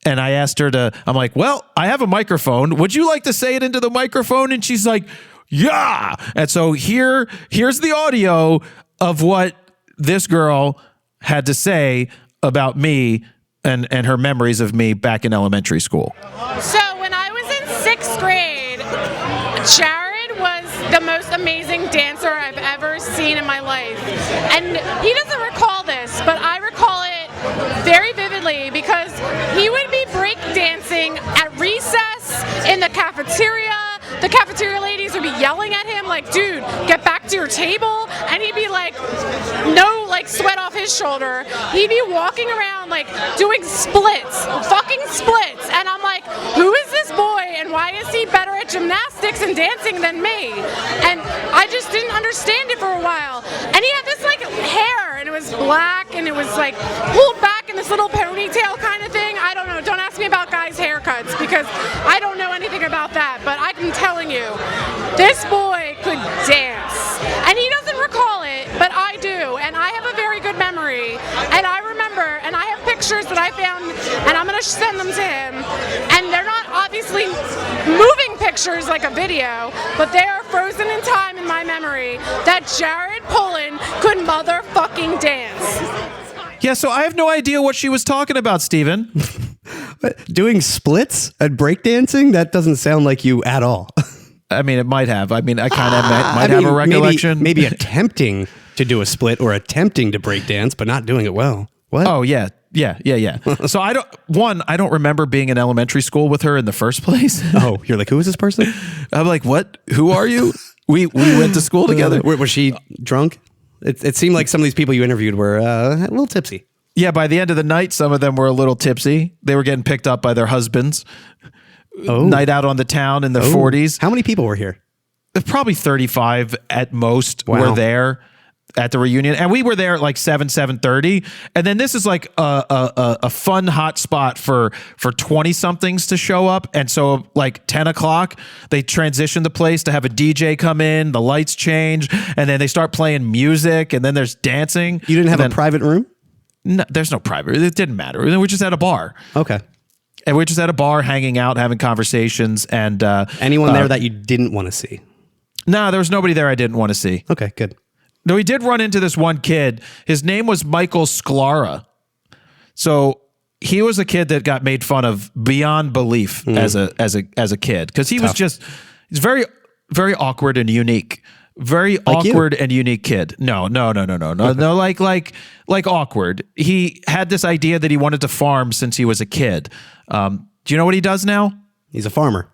And I asked her I'm like, well, I have a microphone. Would you like to say it into the microphone? And she's like, yeah. And so here's the audio of what this girl had to say about me and her memories of me back in elementary school. So when I was in 6th grade, Jared was the most amazing dancer I've ever seen in my life. And he doesn't recall this, but I recall it very vividly because he would be break dancing at recess in the cafeteria. The cafeteria ladies would be yelling at him like, dude, get back to your table. And he'd be like, no, like sweat off his shoulder. He'd be walking around like doing splits, fucking splits. And I'm like, who is this boy and why is he better at gymnastics and dancing than me? And I just didn't understand it for a while. And he had this like hair and it was black and it was like pulled back in this little ponytail kind of thing. I don't know. Don't ask me about guys' haircuts because I don't know anything about that. But I'm telling you, this boy could dance. And he doesn't recall it, but I do. And I have a very good memory. And I remember, and I have pictures that I found, and I'm going to send them to him. And they're not obviously moving pictures like a video, but they are frozen in time in my memory that Jared Polin could motherfucking dance. Yeah, so I have no idea what she was talking about, Steven. Doing splits at breakdancing? That doesn't sound like you at all. I mean, it might have. I mean, I kind of might have a recollection. Maybe attempting to do a split or attempting to breakdance, but not doing it well. What? Oh, yeah. So I don't remember being in elementary school with her in the first place. Oh, you're like, who is this person? I'm like, what? Who are you? We went to school together. Was she drunk? It seemed like some of these people you interviewed were a little tipsy. Yeah, by the end of the night, some of them were a little tipsy. They were getting picked up by their husbands. Oh. Night out on the town in their 40s. How many people were here? Probably 35 at most were there at the reunion. And we were there at like 7:30. And then this is like a fun hot spot for 20-somethings to show up. And so like 10 o'clock, they transition the place to have a DJ come in, the lights change, and then they start playing music, and then there's dancing. You didn't have a private room? No, there's no private. It didn't matter. We were just at a bar. Okay. And we're just at a bar hanging out, having conversations. And anyone there that you didn't want to see? No, there was nobody there I didn't want to see. Okay, good. No, we did run into this one kid. His name was Michael Sklara. So he was a kid that got made fun of beyond belief as a kid, because he's very, very awkward and unique. Very like awkward and unique kid. No, like awkward. He had this idea that he wanted to farm since he was a kid. Do you know what he does now? He's a farmer.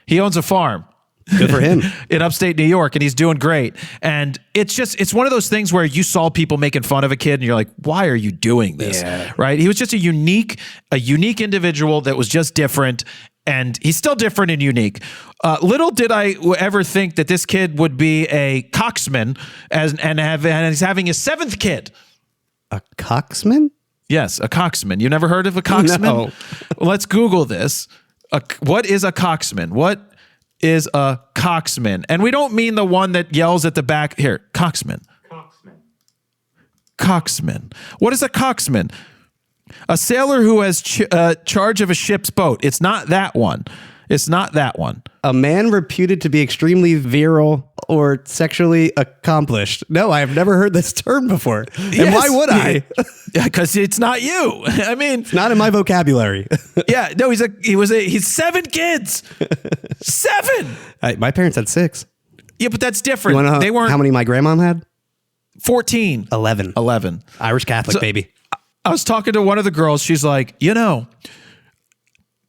He owns a farm. Good for him. In upstate New York, and he's doing great. And it's one of those things where you saw people making fun of a kid and you're like, why are you doing this? Yeah. Right? He was just a unique individual that was just different. And he's still different and unique. Little did I ever think that this kid would be a coxman and he's having his 7th kid. A coxman? Yes, a coxman. You never heard of a coxman? No. Well, let's Google this. What is a coxman? What is a coxman? And we don't mean the one that yells at the back. Here, coxman. Coxman. What is a coxman? A sailor who has charge of a ship's boat. It's not that one. It's not that one. A man reputed to be extremely virile or sexually accomplished. No, I have never heard this term before. And why would I? Because it's not you. I mean, It's not in my vocabulary. yeah, no, he's 7 kids. 7. My parents had 6. Yeah, but that's You different. want to know They weren't how many my grandmom had? 14. 11. 11. Irish Catholic, baby. I was talking to one of the girls. She's like,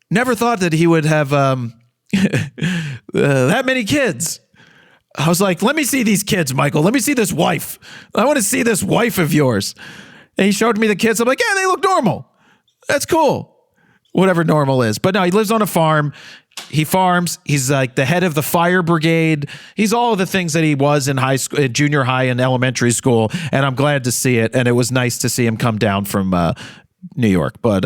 never thought that he would have that many kids. I was like, let me see these kids, Michael. Let me see this wife. I want to see this wife of yours. And he showed me the kids. I'm like, yeah, they look normal. That's cool. Whatever normal is. But no, he lives on a farm. He farms. He's like the head of the fire brigade. He's all of the things that he was in high school, junior high and elementary school. And I'm glad to see it. And it was nice to see him come down from New York, but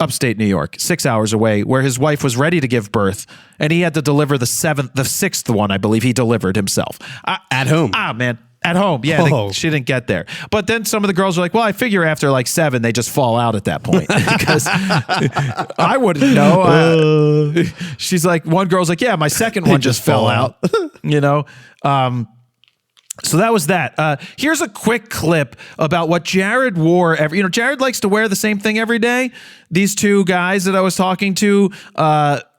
upstate New York, 6 hours away, where his wife was ready to give birth, and he had to deliver the 6th one, I believe he delivered himself. At home. Man. At home. Yeah, she didn't get there. But then some of the girls were like, well, I figure after like 7, they just fall out at that point. Because I wouldn't know. She's like, one girl's like, yeah, my second one just fell out. So that was that. Here's a quick clip about what Jared wore. Jared likes to wear the same thing every day. These 2 guys that I was talking to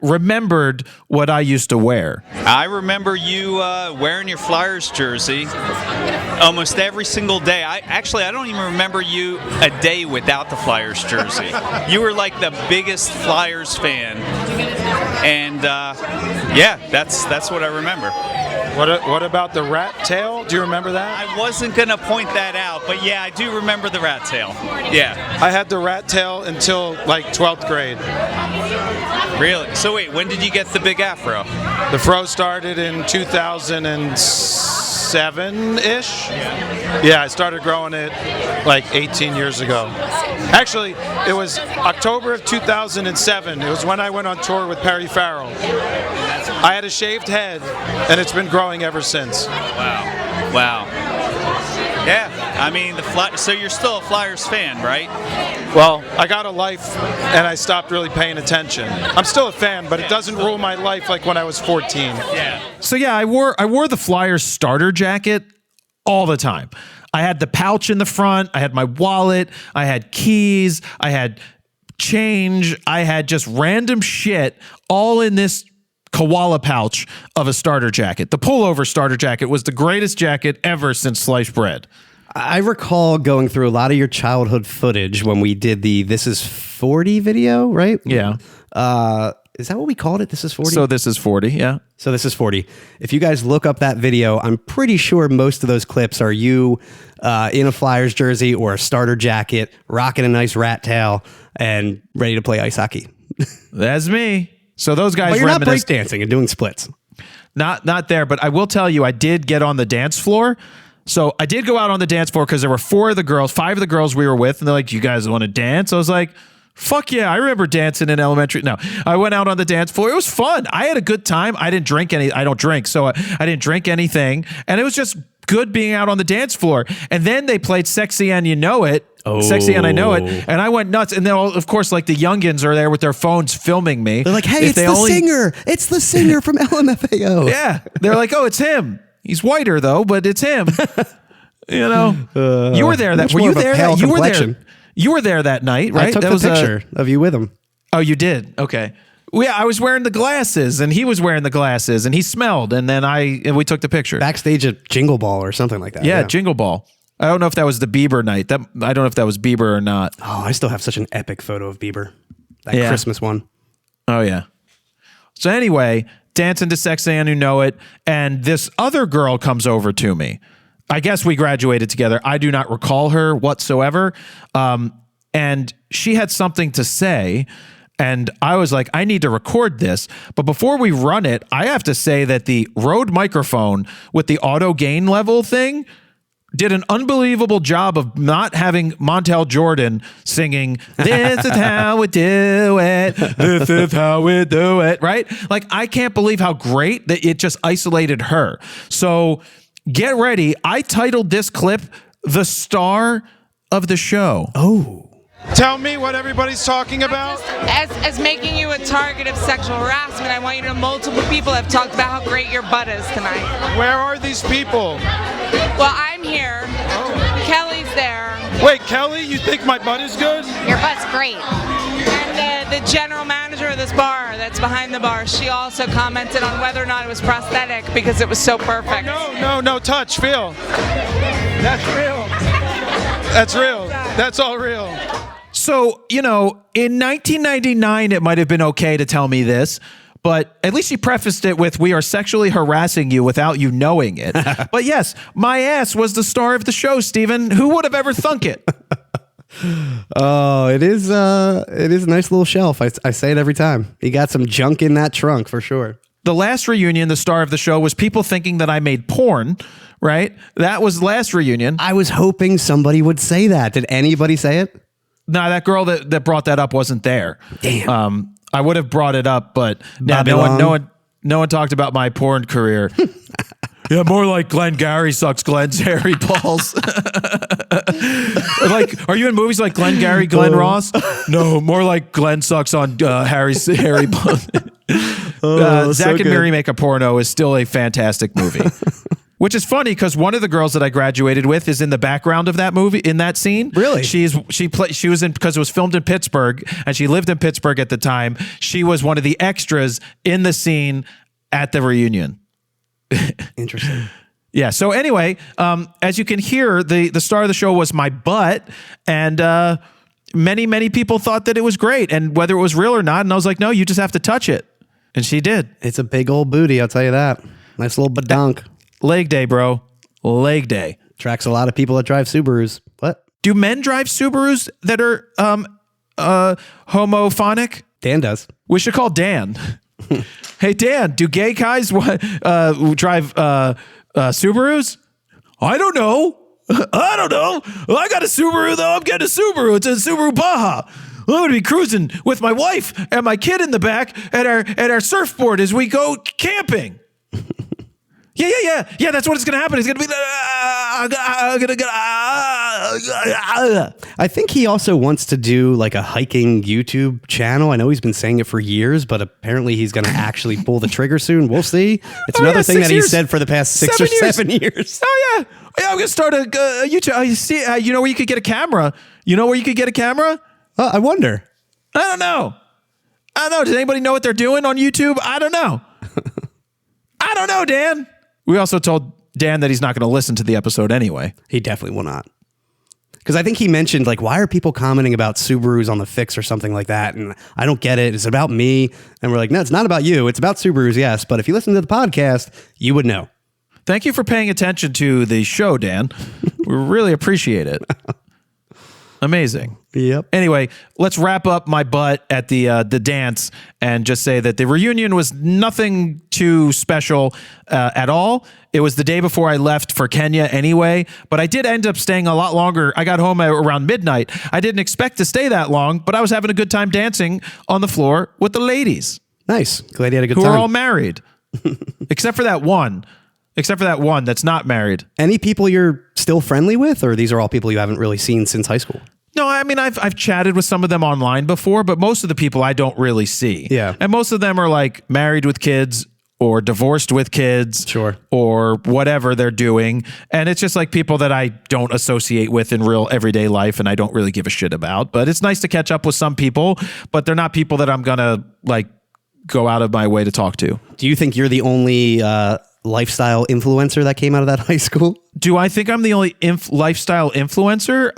remembered what I used to wear. I remember you wearing your Flyers jersey almost every single day. I don't even remember you a day without the Flyers jersey. You were like the biggest Flyers fan, and that's what I remember. What about the rat tail? Do you remember that? I wasn't going to point that out, but yeah, I do remember the rat tail. Yeah. I had the rat tail until like 12th grade. Really? So wait, when did you get the big afro? The fro started in 2007-ish. Yeah, I started growing it like 18 years ago. Actually, it was October of 2007. It was when I went on tour with Perry Farrell. I had a shaved head, and it's been growing ever since. Wow. Yeah, I mean, so you're still a Flyers fan, right? Well, I got a life, and I stopped really paying attention. I'm still a fan, but it doesn't rule my life like when I was 14. Yeah. So yeah, I wore the Flyers starter jacket all the time. I had the pouch in the front. I had my wallet. I had keys. I had change. I had just random shit all in this koala pouch of a starter jacket. The pullover starter jacket was the greatest jacket ever since sliced bread. I recall going through a lot of your childhood footage when we did the This Is 40 video, right? Yeah. Is that what we called it? This is 40? So this is 40, yeah. So this is 40. If you guys look up that video, I'm pretty sure most of those clips are you in a Flyers jersey or a starter jacket, rocking a nice rat tail, and ready to play ice hockey. That's me. So those guys But you're not reminisce. breakdancing and doing splits. Not there, but I will tell you, I did get on the dance floor. So I did go out on the dance floor because there were 5 of the girls we were with, and they're like, "You guys want to dance?" I was like, "Fuck yeah, I remember dancing in elementary." No, I went out on the dance floor. It was fun. I had a good time. I didn't drink any. I don't drink, so I didn't drink anything, and it was just good being out on the dance floor. And then they played "Sexy and You Know It." Sexy and I Know It, and I went nuts. And then, of course, like the youngins are there with their phones filming me. They're like, "Hey, it's the singer. It's the singer from LMFAO." Yeah, they're like, "Oh, it's him. He's whiter though, but it's him." You were there. Were you there? You were there. You were there that night, right? I took the picture of you with him. Oh, you did? Okay. Well, yeah, I was wearing the glasses, and he was wearing the glasses, and he smelled, and then we took the picture Backstage at Jingle Ball or something like that. Yeah, Jingle Ball. I don't know if that was the Bieber night. I don't know if that was Bieber or not. Oh, I still have such an epic photo of Bieber. That Yeah. Christmas one. Oh, yeah. So anyway, dancing to Sexy and You Know It, and this other girl comes over to me. I guess we graduated together. I do not recall her whatsoever. And she had something to say, and I was like, I need to record this. But before we run it, I have to say that the Rode microphone with the auto gain level thing did an unbelievable job of not having Montel Jordan singing, "This is how we do it. This is how we do it." Right? Like, I can't believe how great that it just isolated her. So get ready. I titled this clip "The Star of the Show." Oh. Tell me what everybody's talking about. As making you a target of sexual harassment, I want you to know multiple people have talked about how great your butt is tonight. Where are these people? Well, I'm here. Kelly's there. Wait, Kelly, you think my butt is good? Your butt's great. And the general manager of this bar that's behind the bar, she also commented on whether or not it was prosthetic because it was so perfect. No, touch, feel. That's real. That's real. That's all real. So, in 1999, it might have been okay to tell me this, but at least she prefaced it with, we are sexually harassing you without you knowing it. But yes, my ass was the star of the show, Steven. Who would have ever thunk it? Oh, it is a nice little shelf. I say it every time. You got some junk in that trunk for sure. The last reunion, the star of the show, was people thinking that I made porn, right? That was the last reunion. I was hoping somebody would say that. Did anybody say it? No, that girl that brought that up wasn't there. Damn. I would have brought it up, but no one talked about my porn career. Yeah, more like Glenn Gary sucks Glenn's hairy balls. Like, are you in movies like Glenn Gary, Glenn Ross? No, more like Glenn sucks on Harry's hairy balls. Zach and Miri Make a Porno is still a fantastic movie. Which is funny because one of the girls that I graduated with is in the background of that movie, in that scene. Really? She was in, because it was filmed in Pittsburgh and she lived in Pittsburgh at the time. She was one of the extras in the scene at the reunion. Interesting. Yeah. So anyway, as you can hear, the star of the show was my butt, and many people thought that it was great, and whether it was real or not. And I was like, no, you just have to touch it, and she did. It's a big old booty, I'll tell you that. Nice little badunk. Leg day, bro. Leg day. Tracks a lot of people that drive Subarus. What? Do men drive Subarus that are homophonic? Dan does. We should call Dan. Hey, Dan, do gay guys drive Subarus? I don't know. I got a Subaru, though. I'm getting a Subaru. It's a Subaru Baja. I'm going to be cruising with my wife and my kid in the back at our surfboard as we go camping. Yeah. That's what it's going to happen. It's going to be. I think he also wants to do like a hiking YouTube channel. I know he's been saying it for years, but apparently he's going to actually pull the trigger soon. We'll see. It's another thing that he's said for the past 6 or 7 years. Oh yeah. I'm going to start a YouTube. I see. You know where you could get a camera? I wonder. I don't know. Does anybody know what they're doing on YouTube? I don't know. I don't know, Dan. We also told Dan that he's not going to listen to the episode anyway. He definitely will not. Because I think he mentioned, like, why are people commenting about Subarus on the Fix or something like that? And I don't get it. It's about me. And we're like, no, it's not about you. It's about Subarus, yes. But if you listen to the podcast, you would know. Thank you for paying attention to the show, Dan. We really appreciate it. Amazing. Yep. Anyway, let's wrap up my butt at the dance and just say that the reunion was nothing too special at all. It was the day before I left for Kenya anyway, but I did end up staying a lot longer. I got home around midnight. I didn't expect to stay that long, but I was having a good time dancing on the floor with the ladies. Nice. Glad you had a good time. Who are all married. Except for that one that's not married. Any people you're still friendly with, or these are all people you haven't really seen since high school? No, I mean, I've chatted with some of them online before, but most of the people I don't really see. Yeah. And most of them are like married with kids or divorced with kids. Sure. Or whatever they're doing. And it's just like people that I don't associate with in real everyday life and I don't really give a shit about. But it's nice to catch up with some people, but they're not people that I'm going to like go out of my way to talk to. Do you think you're the only lifestyle influencer that came out of that high school? Do I think I'm the only lifestyle influencer?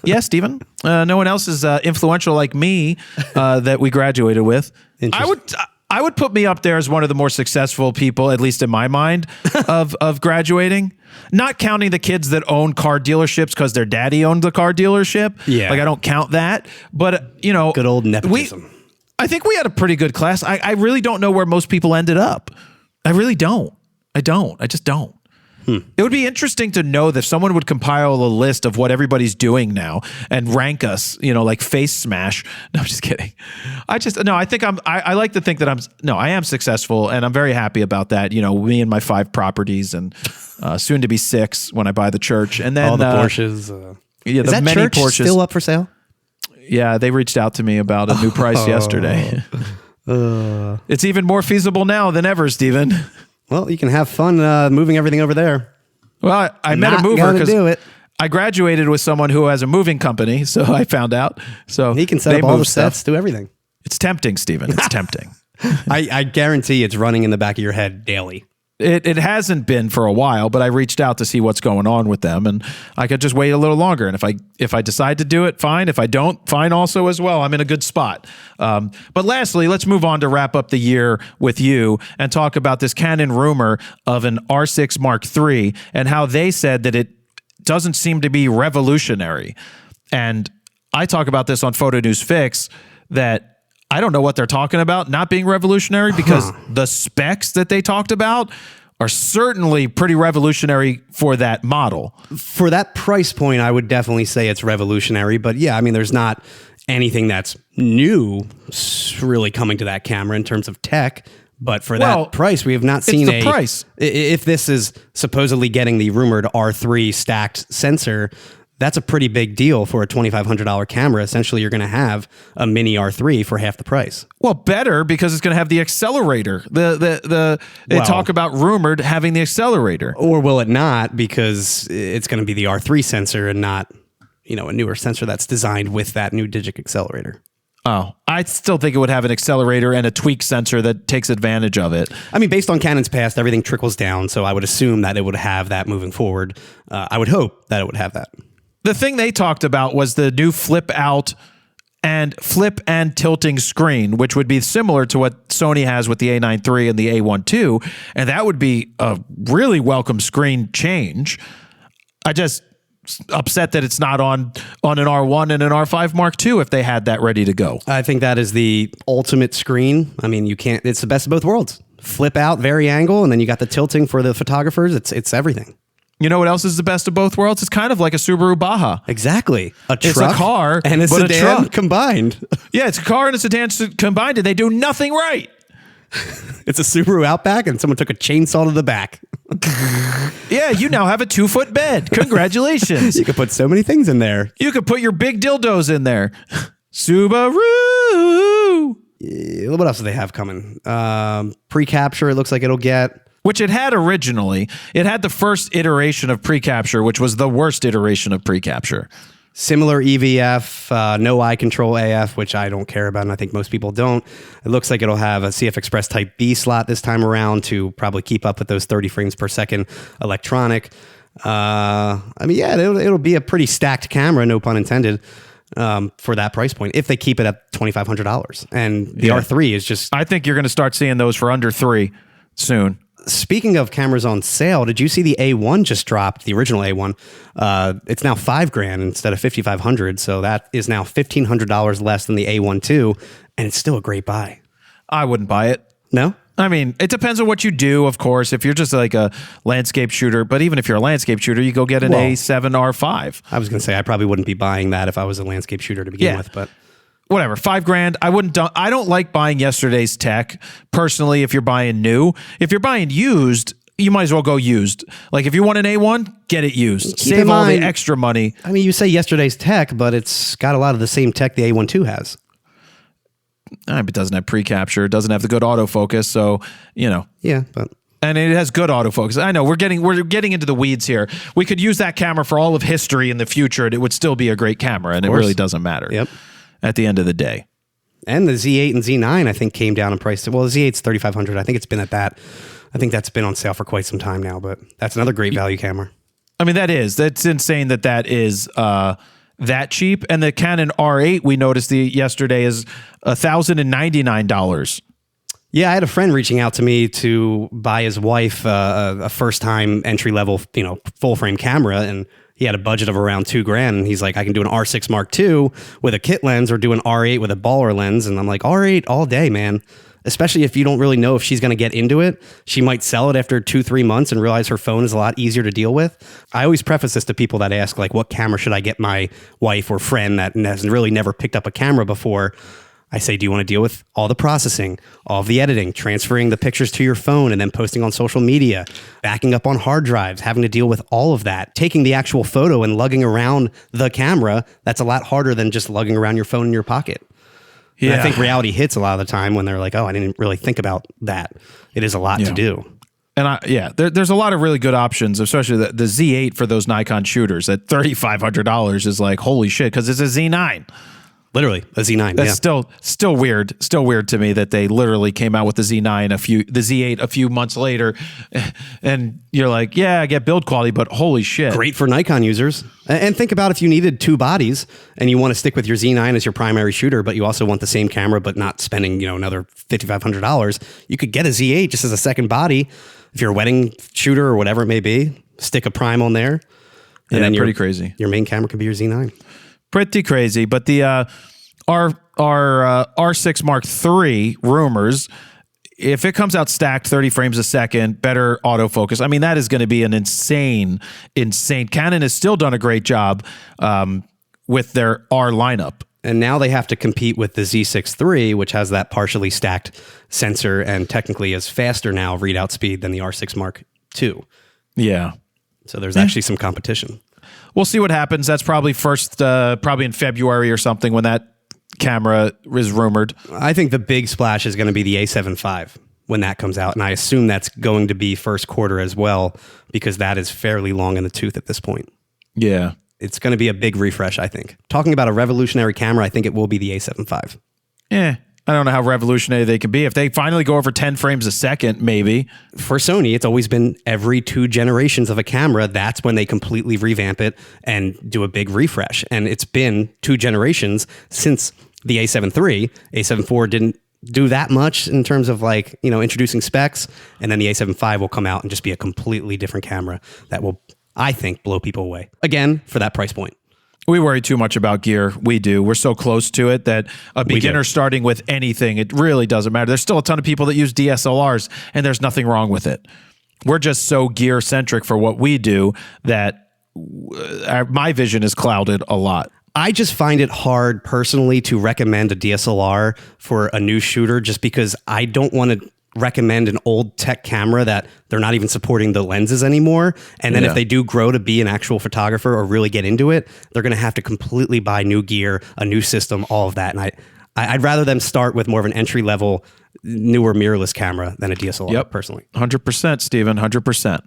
Yeah, Steven. No one else is influential like me that we graduated with. I would put me up there as one of the more successful people, at least in my mind, of graduating. Not counting the kids that own car dealerships because their daddy owned the car dealership. Yeah. Like, I don't count that. But, good old nepotism. I think we had a pretty good class. I really don't know where most people ended up. I really don't. I just don't. It would be interesting to know that if someone would compile a list of what everybody's doing now and rank us, like face smash. No, I'm just kidding. I think I like to think that I am successful and I'm very happy about that. Me and my 5 properties and soon to be 6 when I buy the church. And then all the Porsches. Is that many church Porsches still up for sale? Yeah, they reached out to me about a new price yesterday. It's even more feasible now than ever, Steven. Well, you can have fun moving everything over there. Well, I met a Not mover gonna because do it. I graduated with someone who has a moving company, so I found out. So He can set they up all the move stuff. sets, do everything. It's tempting, Steven. It's tempting. I guarantee it's running in the back of your head daily. It hasn't been for a while, but I reached out to see what's going on with them, and I could just wait a little longer. And if I decide to do it, fine. If I don't, fine also as well. I'm in a good spot. But lastly, let's move on to wrap up the year with you and talk about this Canon rumor of an R6 Mark III and how they said that it doesn't seem to be revolutionary. And I talk about this on Photo News Fix that I don't know what they're talking about not being revolutionary because the specs that they talked about are certainly pretty revolutionary for that model. For that price point, I would definitely say it's revolutionary. But yeah, I mean, there's not anything that's new really coming to that camera in terms of tech. But for that price, we have not seen the price. If this is supposedly getting the rumored R3 stacked sensor, that's a pretty big deal for a $2,500 camera. Essentially, you're going to have a mini R3 for half the price. Well, better because it's going to have the accelerator. They talk about rumored having the accelerator. Or will it not? Because it's going to be the R3 sensor and not, a newer sensor that's designed with that new digic accelerator. Oh, I still think it would have an accelerator and a tweak sensor that takes advantage of it. I mean, based on Canon's past, everything trickles down. So I would assume that it would have that moving forward. I would hope that it would have that. The thing they talked about was the new flip and tilting screen, which would be similar to what Sony has with the A9 III and the A1 II. And that would be a really welcome screen change. I just upset that it's not on an R1 and an R5 Mark II if they had that ready to go. I think that is the ultimate screen. I mean, it's the best of both worlds. Flip out, vary angle, and then you got the tilting for the photographers. It's everything. You know what else is the best of both worlds? It's kind of like a Subaru Baja. Exactly. It's a car and a sedan truck combined. Yeah, it's a car and a sedan combined, and they do nothing right. It's a Subaru Outback, and someone took a chainsaw to the back. Yeah, you now have a 2-foot bed. Congratulations. You could put so many things in there. You could put your big dildos in there. Subaru. What else do they have coming? Pre-capture, it looks like it'll get. Which it had originally. It had the first iteration of pre-capture, which was the worst iteration of pre-capture. Similar EVF, no eye control AF, which I don't care about, and I think most people don't. It looks like it'll have a CF Express Type B slot this time around to probably keep up with those 30 frames per second electronic. I mean, yeah, it'll be a pretty stacked camera, no pun intended, for that price point, if they keep it at $2,500. And the R3 is just... I think you're going to start seeing those for under $3 soon. Speaking of cameras on sale, did you see the A1 just dropped, the original A1? It's now $5,000 instead of $5,500. So that is now $1,500 less than the A1 II, and it's still a great buy. I wouldn't buy it. No? I mean, it depends on what you do, of course. If you're just like a landscape shooter, but even if you're a landscape shooter, you go get an A7R5. I was going to say, I probably wouldn't be buying that if I was a landscape shooter to begin with, but... Whatever, $5,000. I don't like buying yesterday's tech personally. If you're buying new, if you're buying used, you might as well go used. Like if you want an A1, get it used. Save all the extra money. I mean, you say yesterday's tech, but it's got a lot of the same tech the A1 II has. It doesn't have pre-capture. It doesn't have the good autofocus. So Yeah, but. And it has good autofocus. I know we're getting into the weeds here. We could use that camera for all of history in the future, and it would still be a great camera. And it really doesn't matter. Yep. At the end of the day. And the Z8 and Z9, I think, came down in price. Well, the Z8's $3,500. I think it's been at that. I think that's been on sale for quite some time now, but that's another great value camera. I mean, that's insane that is that cheap. And the Canon R8 we noticed yesterday is $1,099. Yeah, I had a friend reaching out to me to buy his wife a first-time entry-level, full-frame camera, and he had a budget of around $2,000, and he's like, I can do an R6 Mark II with a kit lens or do an R8 with a baller lens. And I'm like, R8 all day, man. Especially if you don't really know if she's going to get into it. She might sell it after 2-3 months and realize her phone is a lot easier to deal with. I always preface this to people that ask, like, what camera should I get my wife or friend that has really never picked up a camera before? I say, do you want to deal with all the processing, all of the editing, transferring the pictures to your phone and then posting on social media, backing up on hard drives, having to deal with all of that, taking the actual photo and lugging around the camera? That's a lot harder than just lugging around your phone in your pocket. Yeah. And I think reality hits a lot of the time when they're like, oh, I didn't really think about that. It is a lot to do. And there's a lot of really good options, especially the Z8 for those Nikon shooters at $3,500 is like, holy shit, because it's a Z9. Literally a Z9. That's still weird. Still weird to me that they literally came out with the Z8 a few months later, and you're like, yeah, I get build quality, but holy shit. Great for Nikon users. And think about if you needed 2 bodies and you want to stick with your Z9 as your primary shooter, but you also want the same camera, but not spending another $5,500. You could get a Z8 just as a second body. If you're a wedding shooter or whatever it may be, stick a prime on there, and then pretty crazy. Your main camera could be your Z9. Pretty crazy, but the our R6 Mark III rumors, if it comes out stacked 30 frames a second, better autofocus, I mean, that is going to be an insane. Canon has still done a great job with their R lineup. And now they have to compete with the Z6 III, which has that partially stacked sensor and technically is faster now readout speed than the R6 Mark II. Yeah. So there's actually some competition. We'll see what happens. That's probably probably in February or something when that camera is rumored. I think the big splash is going to be the A7 V when that comes out. And I assume that's going to be first quarter as well, because that is fairly long in the tooth at this point. Yeah. It's going to be a big refresh, I think. Talking about a revolutionary camera, I think it will be the A7 V. Yeah. I don't know how revolutionary they can be. If they finally go over 10 frames a second, maybe. For Sony, it's always been every 2 generations of a camera. That's when they completely revamp it and do a big refresh. And it's been 2 generations since the A7 III. A7 IV didn't do that much in terms of introducing specs. And then the A7 V will come out and just be a completely different camera that will, I think, blow people away. Again, for that price point. We worry too much about gear. We do. We're so close to it that a beginner starting with anything, it really doesn't matter. There's still a ton of people that use DSLRs, and there's nothing wrong with it. We're just so gear centric for what we do that my vision is clouded a lot. I just find it hard personally to recommend a DSLR for a new shooter just because I don't want to recommend an old tech camera that they're not even supporting the lenses anymore. And then if they do grow to be an actual photographer or really get into it, they're going to have to completely buy new gear, a new system, all of that. And I'd rather them start with more of an entry level, newer mirrorless camera than a DSLR personally. 100%, Stephen, 100%.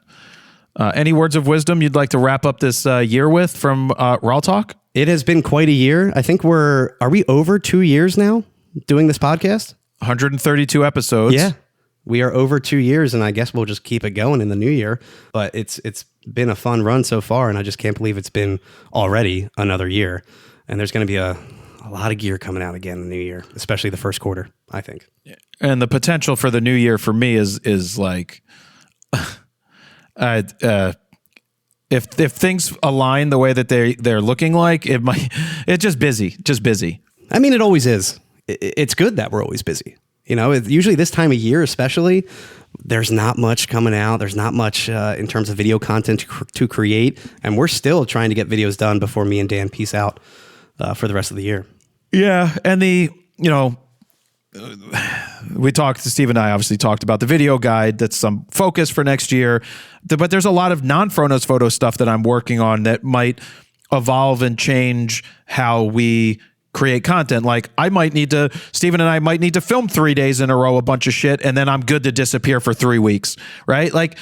Any words of wisdom you'd like to wrap up this year with from RAWtalk? It has been quite a year. I think are we over 2 years now doing this podcast? 132 episodes. Yeah. We are over 2 years, and I guess we'll just keep it going in the new year. But it's been a fun run so far, and I just can't believe it's been already another year. And there's going to be a lot of gear coming out again in the new year, especially the first quarter, I think. And the potential for the new year for me is like, if things align the way that they're looking like, it's just busy. I mean, it always is. It's good that we're always busy. Usually this time of year, especially, there's not much coming out. There's not much in terms of video content to create. And we're still trying to get videos done before me and Dan peace out for the rest of the year. Yeah. And Steve and I obviously talked about the video guide. That's some focus for next year. But there's a lot of non-Fronos photo stuff that I'm working on that might evolve and change how we create content. Like Steven and I might need to film 3 days in a row, a bunch of shit, and then I'm good to disappear for 3 weeks, right? Like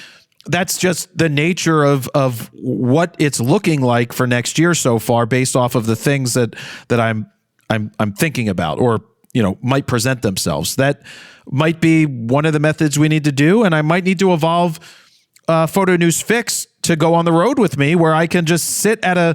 that's just the nature of what it's looking like for next year so far, based off of the things that I'm thinking about or might present themselves. That might be one of the methods we need to do, and I might need to evolve Photo News Fix to go on the road with me, where I can just sit at a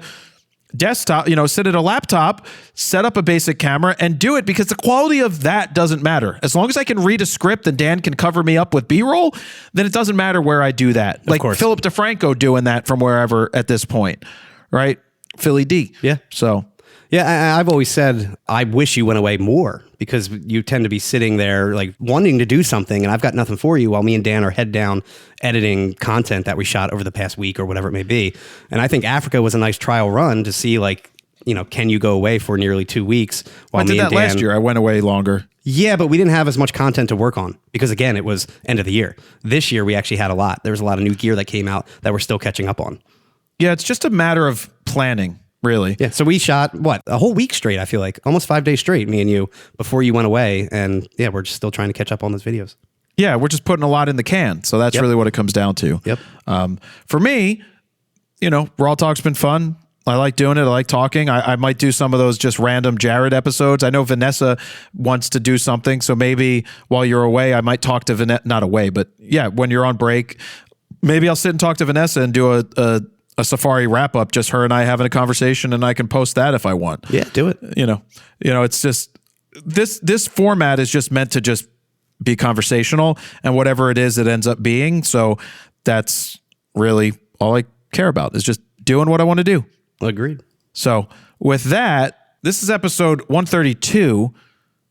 desktop, sit at a laptop, set up a basic camera and do it, because the quality of that doesn't matter. As long as I can read a script and Dan can cover me up with B-roll, then it doesn't matter where I do that. Like Philip DeFranco doing that from wherever at this point, right? Philly D. Yeah. So. Yeah, I've always said I wish you went away more, because you tend to be sitting there like wanting to do something, and I've got nothing for you, while me and Dan are head down editing content that we shot over the past week or whatever it may be. And I think Africa was a nice trial run to see, like, can you go away for nearly 2 weeks? While I did that last year. I went away longer. Yeah, but we didn't have as much content to work on because, again, it was end of the year. This year, we actually had a lot. There was a lot of new gear that came out that we're still catching up on. Yeah, it's just a matter of planning, really. Yeah, so we shot, a whole week straight, I feel like. Almost 5 days straight, me and you, before you went away. And, yeah, we're just still trying to catch up on those videos. Yeah, we're just putting a lot in the can. So that's really what it comes down to. Yep. For me, RAWtalk's been fun. I like doing it. I like talking. I might do some of those just random Jared episodes. I know Vanessa wants to do something. So maybe while you're away, I might talk to Vanessa. Not away, but yeah, when you're on break, maybe I'll sit and talk to Vanessa and do a Safari wrap up, just her and I having a conversation, and I can post that if I want. Yeah, do it. It's just this format is just meant to just be conversational, and whatever it is, it ends up being. So that's really all I care about, is just doing what I want to do. Agreed. So with that, this is episode 132,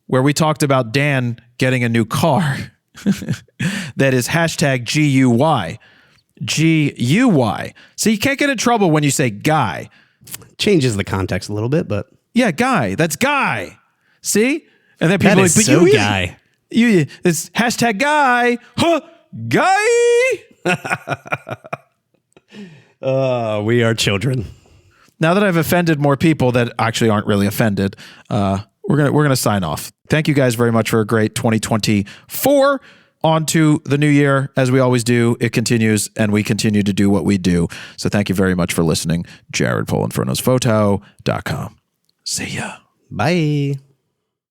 where we talked about Dan getting a new car. That is hashtag GUY. GUY. So you can't get in trouble when you say guy. Changes the context a little bit, but... Yeah, guy. That's guy. See? And then people That are is like, so guy. It's hashtag guy. Huh, guy. We are children. Now that I've offended more people that actually aren't really offended, we're gonna sign off. Thank you guys very much for a great 2024. On to the new year, as we always do. It continues, and we continue to do what we do. So thank you very much for listening. Jared Polin for NosPhoto.com. See ya. Bye.